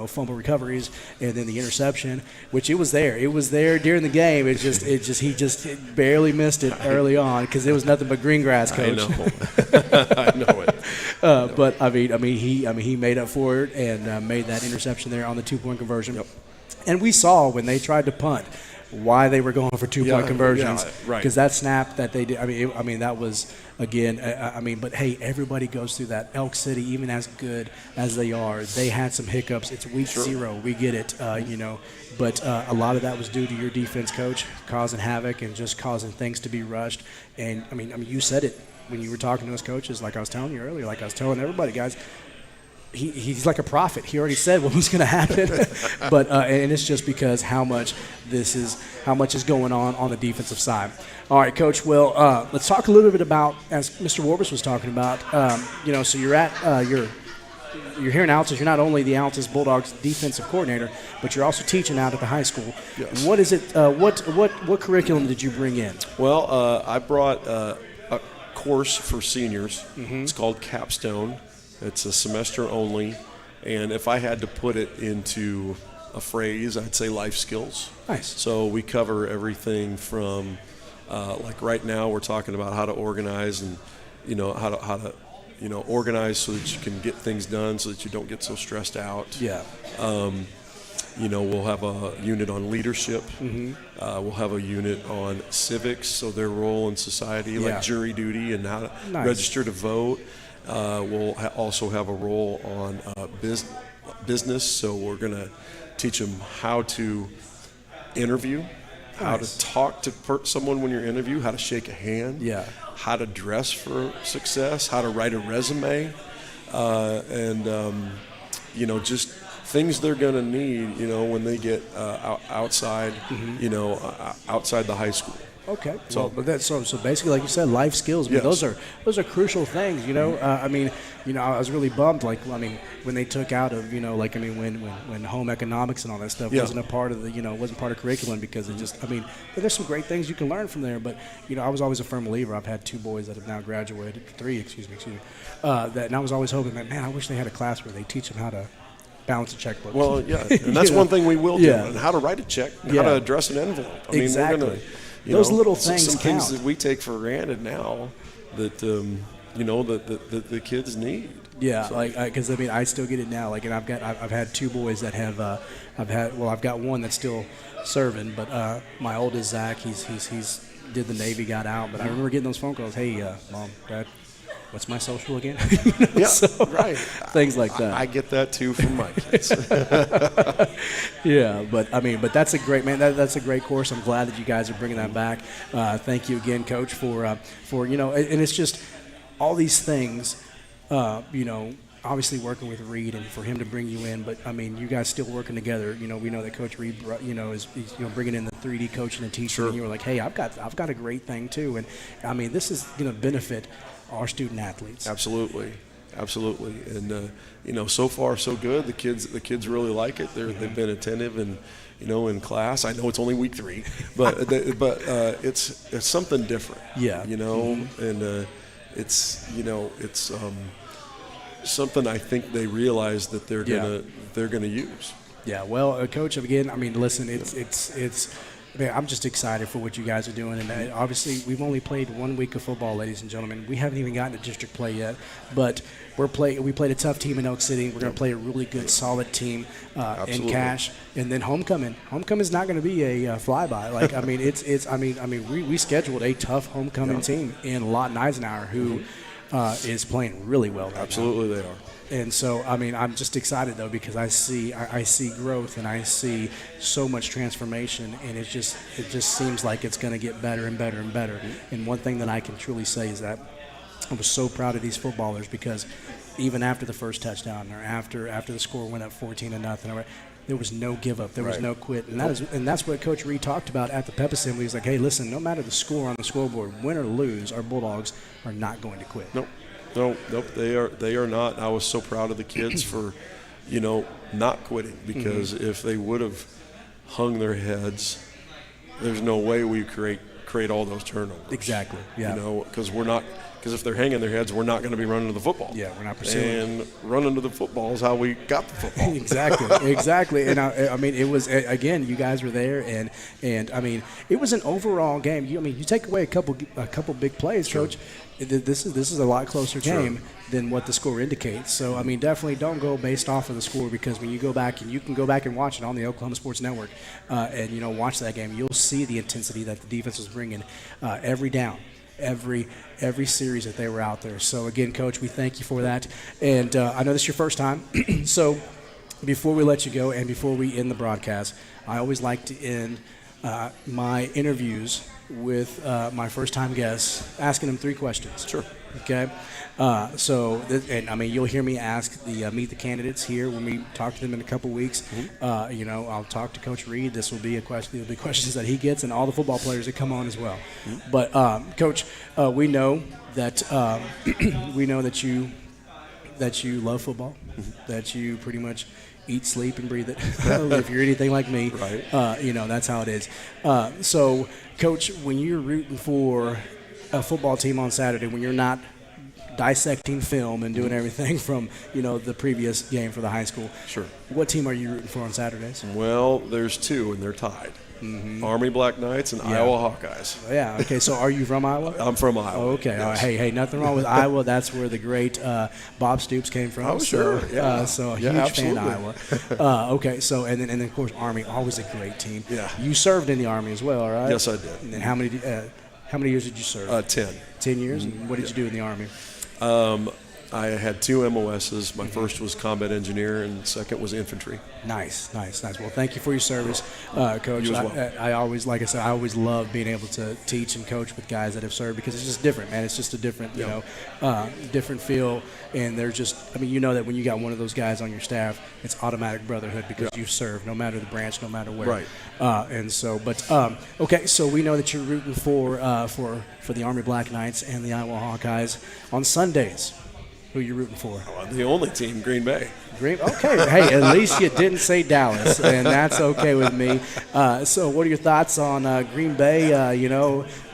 fumble recoveries, and then the interception, which it was there during the game. He just barely missed it early on because it was nothing but green grass, Coach. I know it. But I mean he made up for it and made that interception there on the 2-point conversion. And we saw when they tried to punt why they were going for 2-point conversions, because that snap that they did. I mean that was, again. But hey, everybody goes through that. Elk City, even as good as they are, they had some hiccups. It's week 0. We get it, But a lot of that was due to your defense, Coach, causing havoc and just causing things to be rushed. And I mean, you said it when you were talking to us coaches, like I was telling you earlier, like I was telling everybody, guys. He's like a prophet. He already said what was going to happen, but and it's just because how much is going on the defensive side. All right, Coach. Well, let's talk a little bit about, as Mr. Warbus was talking about. So you're at you're here in Altus. You're not only the Altus Bulldogs defensive coordinator, but you're also teaching out at the high school. Yes. What is it? What curriculum did you bring in? Well, I brought course for seniors. It's called Capstone. It's a semester only. And if I had to put it into a phrase, I'd say life skills. Nice. So we cover everything from, like right now, we're talking about how to organize and, how to organize so that you can get things done, so that you don't get so stressed out. Yeah. We'll have a unit on leadership. We'll have a unit on civics, so their role in society, like jury duty and how to register to vote. We'll also have a role on business, so we're going to teach them how to interview, how to talk to someone when you're interviewing, how to shake a hand, how to dress for success, how to write a resume, and just things they're going to need, when they get outside, outside the high school. Okay. So, so basically, like you said, life skills. I mean, those are crucial things. I was really bummed. When they took out of, when home economics and all that stuff wasn't a part of the, wasn't part of curriculum, because it just, there's some great things you can learn from there. But I was always a firm believer. I've had 2 boys that have now graduated, 3, excuse me. And I was always hoping that, man, I wish they had a class where they teach them how to balance a checkbook. Well, yeah, and that's one thing we will do, and how to write a check, and how to address an envelope. Exactly. We're going to. Those little things some count. things that we take for granted now that that the kids need. Yeah, because I still get it now. And I've had 2 boys that have I've got one that's still serving, but my oldest Zach, he's did the Navy, got out. But I remember getting those phone calls. Hey, Mom, Dad, what's my social again? Right. Things like that. I get that too from my kids. Yeah, but that's a great, man. That's a great course. I'm glad that you guys are bringing that back. Thank you again, Coach, for and it's just all these things. Obviously working with Reed and for him to bring you in, but you guys still working together. We know that Coach Reed, is bringing in the 3D coaching and teaching. Sure. And you were like, hey, I've got a great thing too, and this is going to benefit our student athletes. Absolutely. And so far so good. The kids really like it. They've been attentive and in class. I know it's only week 3, but it's something different. Yeah. And it's something I think they realize that they're gonna use. Yeah. Well, Coach, again, listen, it's. I'm just excited for what you guys are doing, and obviously we've only played 1 week of football, ladies and gentlemen. We haven't even gotten to district play yet, but we played a tough team in Elk City. We're going to play a really good, solid team in Cache, and then homecoming. Homecoming is not going to be a flyby. We scheduled a tough homecoming team in Lawton Eisenhower, who is playing really well right now. Absolutely, they are. And so, I'm just excited, though, because I see growth and I see so much transformation, and it just seems like it's going to get better and better and better. And one thing that I can truly say is that I was so proud of these footballers, because even after the first touchdown or after the score went up 14-0, there was no give up. There was no quit. And that's what Coach Reed talked about at the pep assembly. He's like, hey, listen, no matter the score on the scoreboard, win or lose, our Bulldogs are not going to quit. Nope, they are not. I was so proud of the kids for, not quitting, because if they would have hung their heads, there's no way we create all those turnovers. Exactly. Yeah. Because if they're hanging their heads, we're not going to be running to the football. Yeah, we're not pursuing. And running to the football is how we got the football. Exactly. And it was, again, you guys were there, and it was an overall game. You take away a couple big plays, Sure. Coach. This is a lot closer game than what the score indicates. So definitely don't go based off of the score, because when you go back, and you can go back and watch it on the Oklahoma Sports Network, and watch that game, you'll see the intensity that the defense was bringing every down. Every series that they were out there. So again, Coach, we thank you for that. And I know this is your first time. So before we let you go and before we end the broadcast, I always like to end my interviews with my first-time guests, asking them 3 questions. Sure. Okay. You'll hear me ask the meet the candidates here when we talk to them in a couple weeks. Mm-hmm. I'll talk to Coach Reed. This will be there'll be questions that he gets, and all the football players that come on as well. Mm-hmm. But Coach, we know that you love football, that you pretty much eat, sleep, and breathe it. If you're anything like me, right. That's how it is. So, Coach, when you're rooting for a football team on Saturday when you're not dissecting film and doing everything from, the previous game for the high school. Sure. What team are you rooting for on Saturdays? Well, there's two, and they're tied. Army Black Knights and Iowa Hawkeyes. Yeah. Okay. So, are you from Iowa? I'm from Iowa. Oh, okay. Yes. Hey, nothing wrong with Iowa. That's where the great Bob Stoops came from. Oh, sure. Yeah. So, a Yeah, huge absolutely. fan of Iowa. Okay. So, and then of course, Army, always a great team. Yeah. You served in the Army as well, right? Yes, I did. And how many years did you serve? 10. 10 years. And what did you do in the Army? I had 2 MOSs. My first was combat engineer, and second was infantry. Nice. Well, thank you for your service, Coach. You as well. I always, like I said, I always love being able to teach and coach with guys that have served because it's just different, man. It's just a different, different feel. And they're just, you know that when you got one of those guys on your staff, it's automatic brotherhood because you've served, no matter the branch, no matter where. Right. Okay, so we know that you're rooting for the Army Black Knights and the Iowa Hawkeyes on Sundays. Who are you rooting for? The only team, Green Bay. Okay. Hey, at least you didn't say Dallas, and that's okay with me. So, what are your thoughts on Green Bay?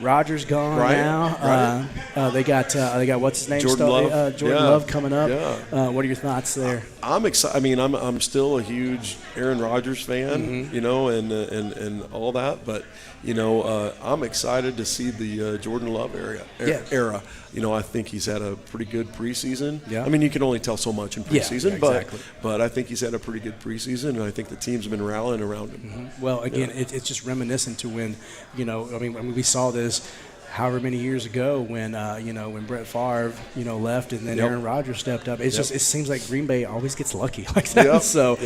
Rodgers gone now. Right. They got what's his name? Jordan Love. Jordan Love coming up. Yeah. What are your thoughts there? I'm excited. I'm still a huge Aaron Rodgers fan, and all that. But I'm excited to see the Jordan Love era. I think he's had a pretty good preseason. Yeah. You can only tell so much in preseason, exactly. but I think he's had a pretty good preseason, and I think the team's been rallying around him. Well, again, it's just reminiscent to when, we saw this however many years ago when Brett Favre, left and then Aaron Rodgers stepped up. It seems like Green Bay always gets lucky like that. Yep. So, 2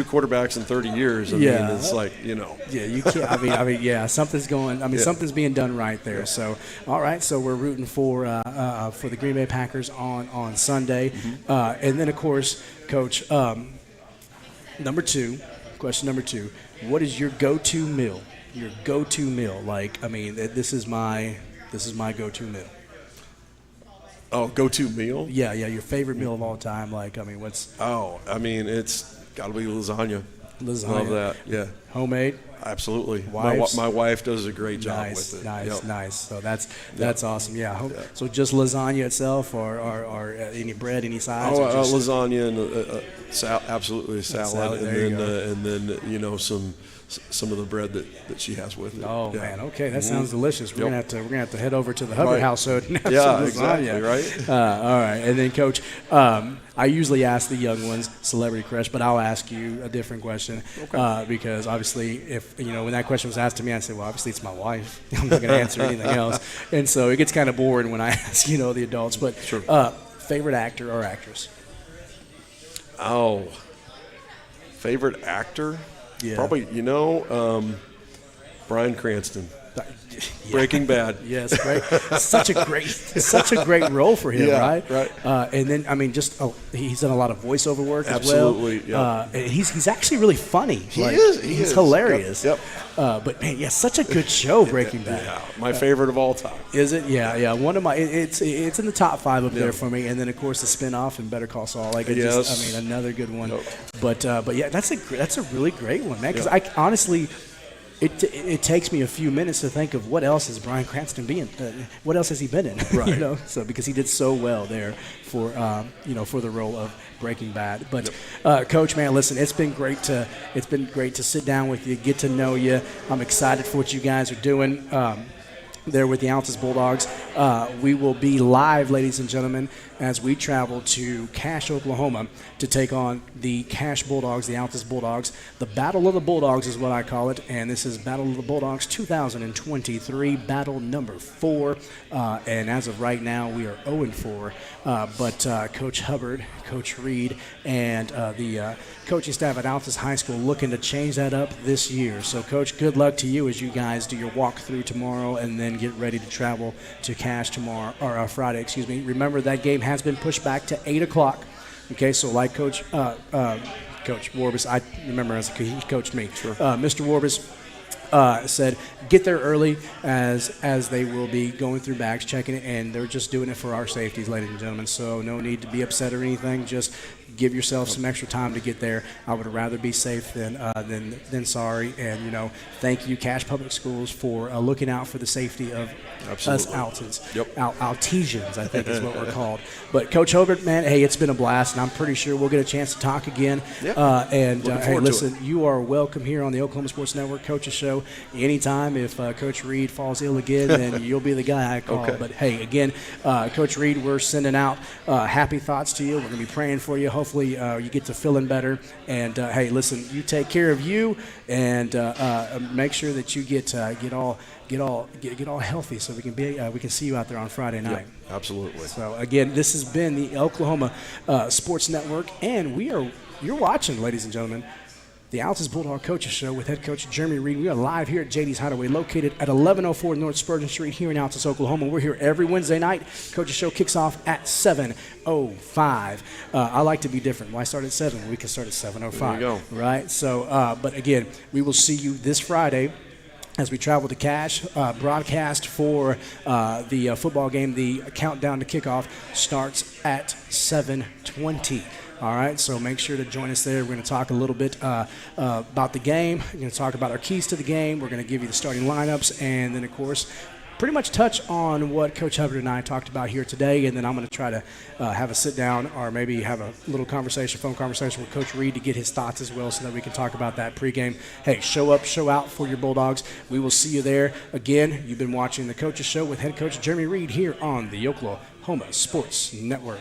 quarterbacks in 30 years. It's like, Yeah, you can't. Something's going. Something's being done right there. Yeah. So, all right. So we're rooting for the Green Bay Packers on Sunday, and then of course, Coach. Question number two. What is your go-to meal? Your go-to meal? This is my go-to meal. Oh, go-to meal? Yeah. Your favorite meal of all time? What's? It's got to be lasagna. Lasagna. Love that. Yeah. Homemade. Absolutely. Wives? My wife does a great job with it. Nice. So that's awesome. Yeah. So just lasagna itself, or any bread, any sides? Lasagna and absolutely a salad, and then some of the bread that she has with it. Oh man, okay, that sounds delicious. We're gonna have to head over to the Hubbard household and have some lasagna. Exactly, right. All right, and then Coach, I usually ask the young ones celebrity crush, but I'll ask you a different question because obviously, if when that question was asked to me, I said, well, obviously it's my wife. I'm not gonna answer anything else, and so it gets kind of boring when I ask the adults. But sure. Favorite actor or actress? Oh, favorite actor? Yeah. Probably, Bryan Cranston. Breaking Bad. Yes, right. Such a great role for him, right? Right. And then he's done a lot of voiceover work Absolutely, as well. yeah. He's actually really funny. He's hilarious. Yep. But man, such a good show, Breaking Bad. Yeah, my favorite of all time. Is it? Yeah. One of my it's in the top 5 up there for me. And then of course the spinoff and Better Call Saul. Another good one. Yep. But yeah, that's a really great one, man. Because I honestly. It takes me a few minutes to think of what else has Bryan Cranston been, what else has he been in, right? So because he did so well there for for the role of Breaking Bad. But Coach, man, listen, it's been great to sit down with you, get to know you. I'm excited for what you guys are doing. There with the Altus Bulldogs. We will be live, ladies and gentlemen, as we travel to Cache, Oklahoma to take on the Cache Bulldogs, the Altus Bulldogs. The Battle of the Bulldogs is what I call it, and this is Battle of the Bulldogs 2023, battle number 4. And as of right now, we are 0-4. But Coach Hubbard, Coach Reed, and the coaching staff at Altus High School looking to change that up this year. So, Coach, good luck to you as you guys do your walkthrough tomorrow and then get ready to travel to Cache tomorrow, or Friday, excuse me. Remember, that game has been pushed back to 8 o'clock. Okay, so like Coach Warbus, I remember as he coached me. Sure. Mr. Warbus said, get there early as they will be going through bags, checking it, and they're just doing it for our safeties, ladies and gentlemen. So no need to be upset or anything. Just give yourself some extra time to get there. I would rather be safe than sorry. And thank you, Cache Public Schools, for looking out for the safety of us Altans. Yep. Altesians, I think is what we're called. But Coach Hubbard, man, hey, it's been a blast, and I'm pretty sure we'll get a chance to talk again. Yep. Hey, listen, you are welcome here on the Oklahoma Sports Network Coaches Show anytime. If Coach Reed falls ill again, then you'll be the guy I call. Okay. But hey, again, Coach Reed, we're sending out happy thoughts to you. We're going to be praying for you. Hopefully you get to feeling better. And hey, listen, you take care of you, and make sure that you get all healthy, so we can see you out there on Friday night. Yeah, absolutely. So again, this has been the Oklahoma Sports Network, and you're watching, ladies and gentlemen, the Altus Bulldog Coaches Show with head coach Jeremy Reed. We are live here at JD's Hideaway, located at 1104 North Spurgeon Street here in Altus, Oklahoma. We're here every Wednesday night. Coaches Show kicks off at 7:05. I like to be different. Why start at 7? We can start at 7:05. There you go. Right? So, but again, we will see you this Friday as we travel to Cache, broadcast for the football game. The countdown to kickoff starts at 7:20. All right, so make sure to join us there. We're going to talk a little bit about the game. We're going to talk about our keys to the game. We're going to give you the starting lineups, and then, of course, pretty much touch on what Coach Hubbard and I talked about here today, and then I'm going to try to have a sit-down or maybe have a little phone conversation with Coach Reed to get his thoughts as well, so that we can talk about that pregame. Hey, show up, show out for your Bulldogs. We will see you there. Again, you've been watching the Coaches Show with head coach Jeremy Reed here on the Oklahoma Sports Network.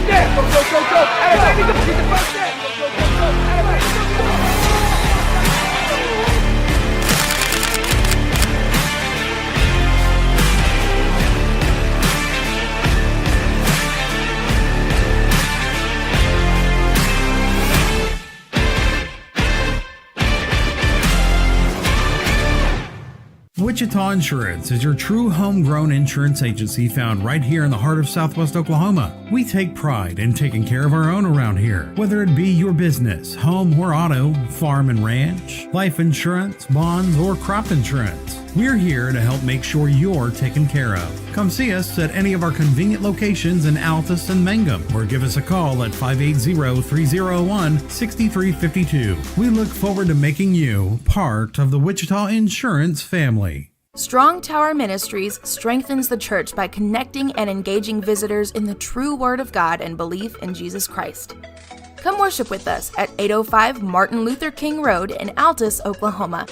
Yeah, go, go, go, go. Everybody, get the first down. Go, go, go, go. Everybody, go. Wichita Insurance is your true homegrown insurance agency found right here in the heart of Southwest Oklahoma. We take pride in taking care of our own around here, whether it be your business, home or auto, farm and ranch, life insurance, bonds, or crop insurance. We're here to help make sure you're taken care of. Come see us at any of our convenient locations in Altus and Mangum, or give us a call at 580-301-6352. We look forward to making you part of the Wichita Insurance family. Strong Tower Ministries strengthens the church by connecting and engaging visitors in the true Word of God and belief in Jesus Christ. Come worship with us at 805 Martin Luther King Road in Altus, Oklahoma.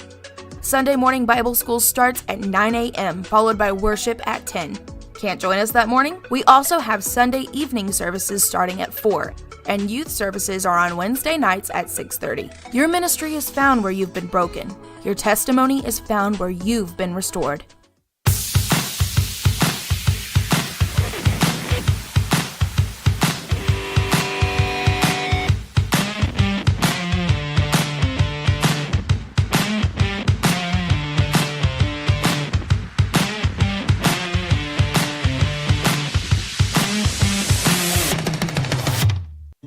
Sunday morning Bible school starts at 9 a.m., followed by worship at 10. Can't join us that morning? We also have Sunday evening services starting at 4, and youth services are on Wednesday nights at 6:30. Your ministry is found where you've been broken. Your testimony is found where you've been restored.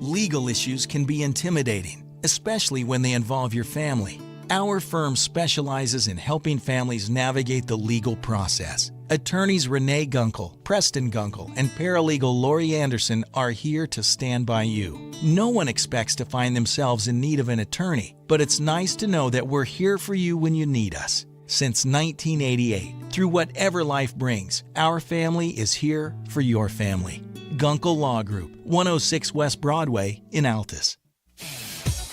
Legal issues can be intimidating, especially when they involve your family. Our firm specializes in helping families navigate the legal process. Attorneys Renee Gunkel, Preston Gunkel, and paralegal Lori Anderson are here to stand by you. No one expects to find themselves in need of an attorney, but it's nice to know that we're here for you when you need us. Since 1988, through whatever life brings, our family is here for your family. Gunkel Law Group, 106 West Broadway in Altus.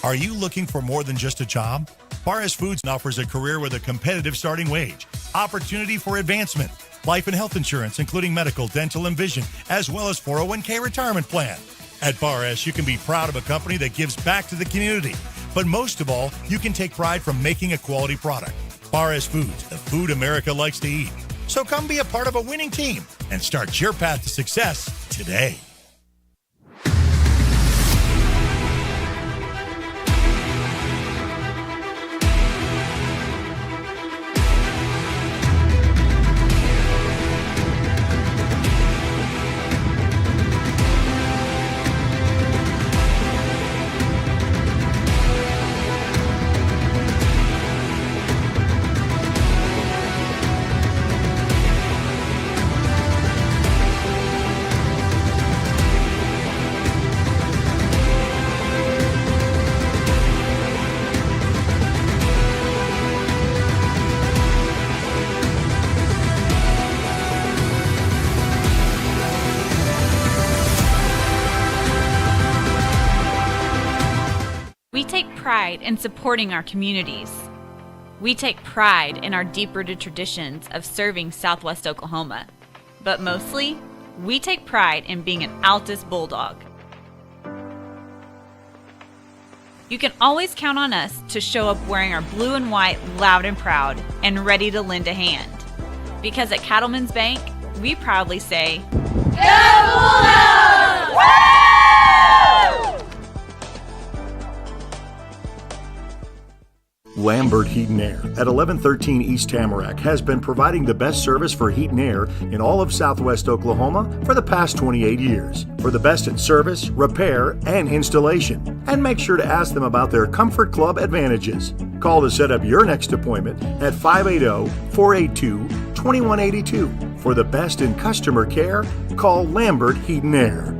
Are you looking for more than just a job? Barres Foods offers a career with a competitive starting wage, opportunity for advancement, life and health insurance, including medical, dental, and vision, as well as 401k retirement plan. At Barres, you can be proud of a company that gives back to the community. But most of all, you can take pride from making a quality product. Barres Foods, the food America likes to eat. So come be a part of a winning team and start your path to success today. take pride in supporting our communities. We take pride in our deep-rooted traditions of serving Southwest Oklahoma. But mostly, we take pride in being an Altus Bulldog. You can always count on us to show up wearing our blue and white loud and proud and ready to lend a hand. Because at Cattlemen's Bank, we proudly say, Go Bulldogs! Lambert Heat and Air at 1113 East Tamarack has been providing the best service for heat and air in all of Southwest Oklahoma for the past 28 years. For the best in service, repair, and installation. And make sure to ask them about their Comfort Club advantages. Call to set up your next appointment at 580-482-2182. For the best in customer care, call Lambert Heat and Air.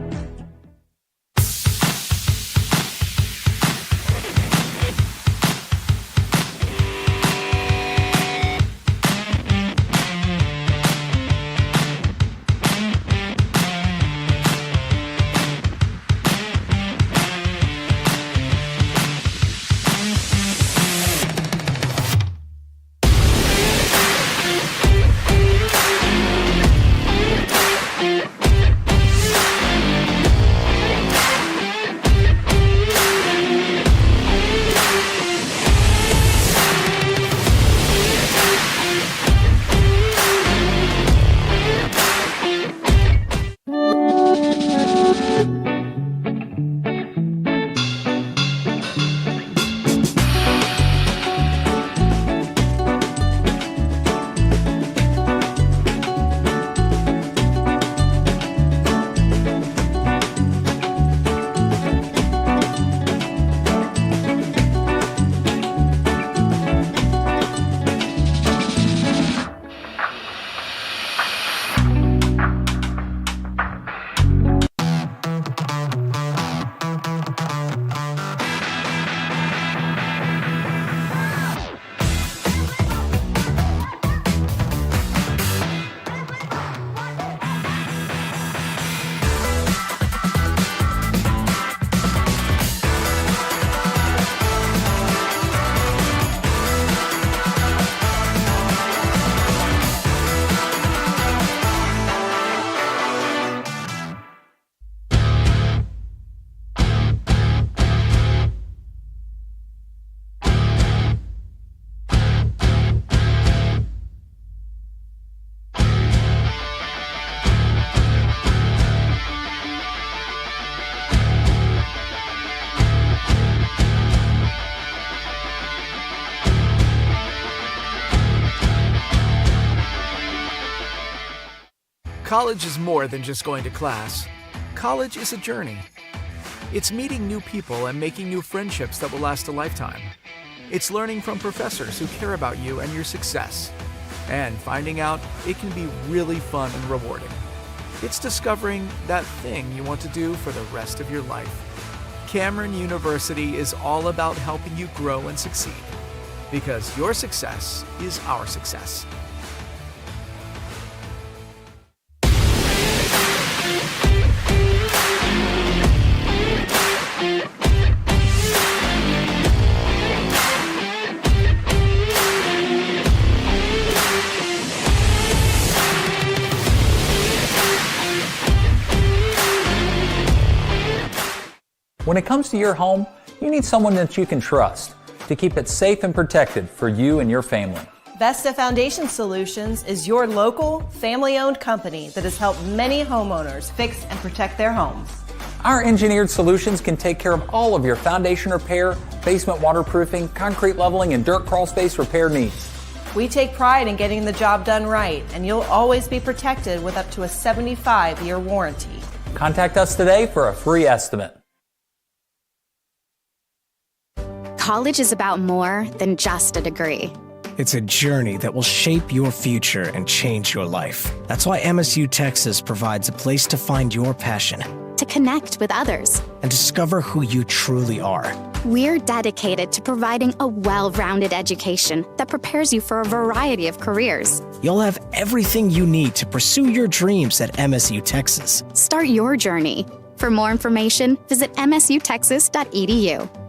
College is more than just going to class. College is a journey. It's meeting new people and making new friendships that will last a lifetime. It's learning from professors who care about you and your success. And finding out it can be really fun and rewarding. It's discovering that thing you want to do for the rest of your life. Cameron University is all about helping you grow and succeed. Because your success is our success. When it comes to your home, you need someone that you can trust to keep it safe and protected for you and your family. Vesta Foundation Solutions is your local, family-owned company that has helped many homeowners fix and protect their homes. Our engineered solutions can take care of all of your foundation repair, basement waterproofing, concrete leveling, and dirt crawl space repair needs. We take pride in getting the job done right, and you'll always be protected with up to a 75-year warranty. Contact us today for a free estimate. College is about more than just a degree. It's a journey that will shape your future and change your life. That's why MSU Texas provides a place to find your passion, to connect with others, and discover who you truly are. We're dedicated to providing a well-rounded education that prepares you for a variety of careers. You'll have everything you need to pursue your dreams at MSU Texas. Start your journey. For more information, visit msutexas.edu.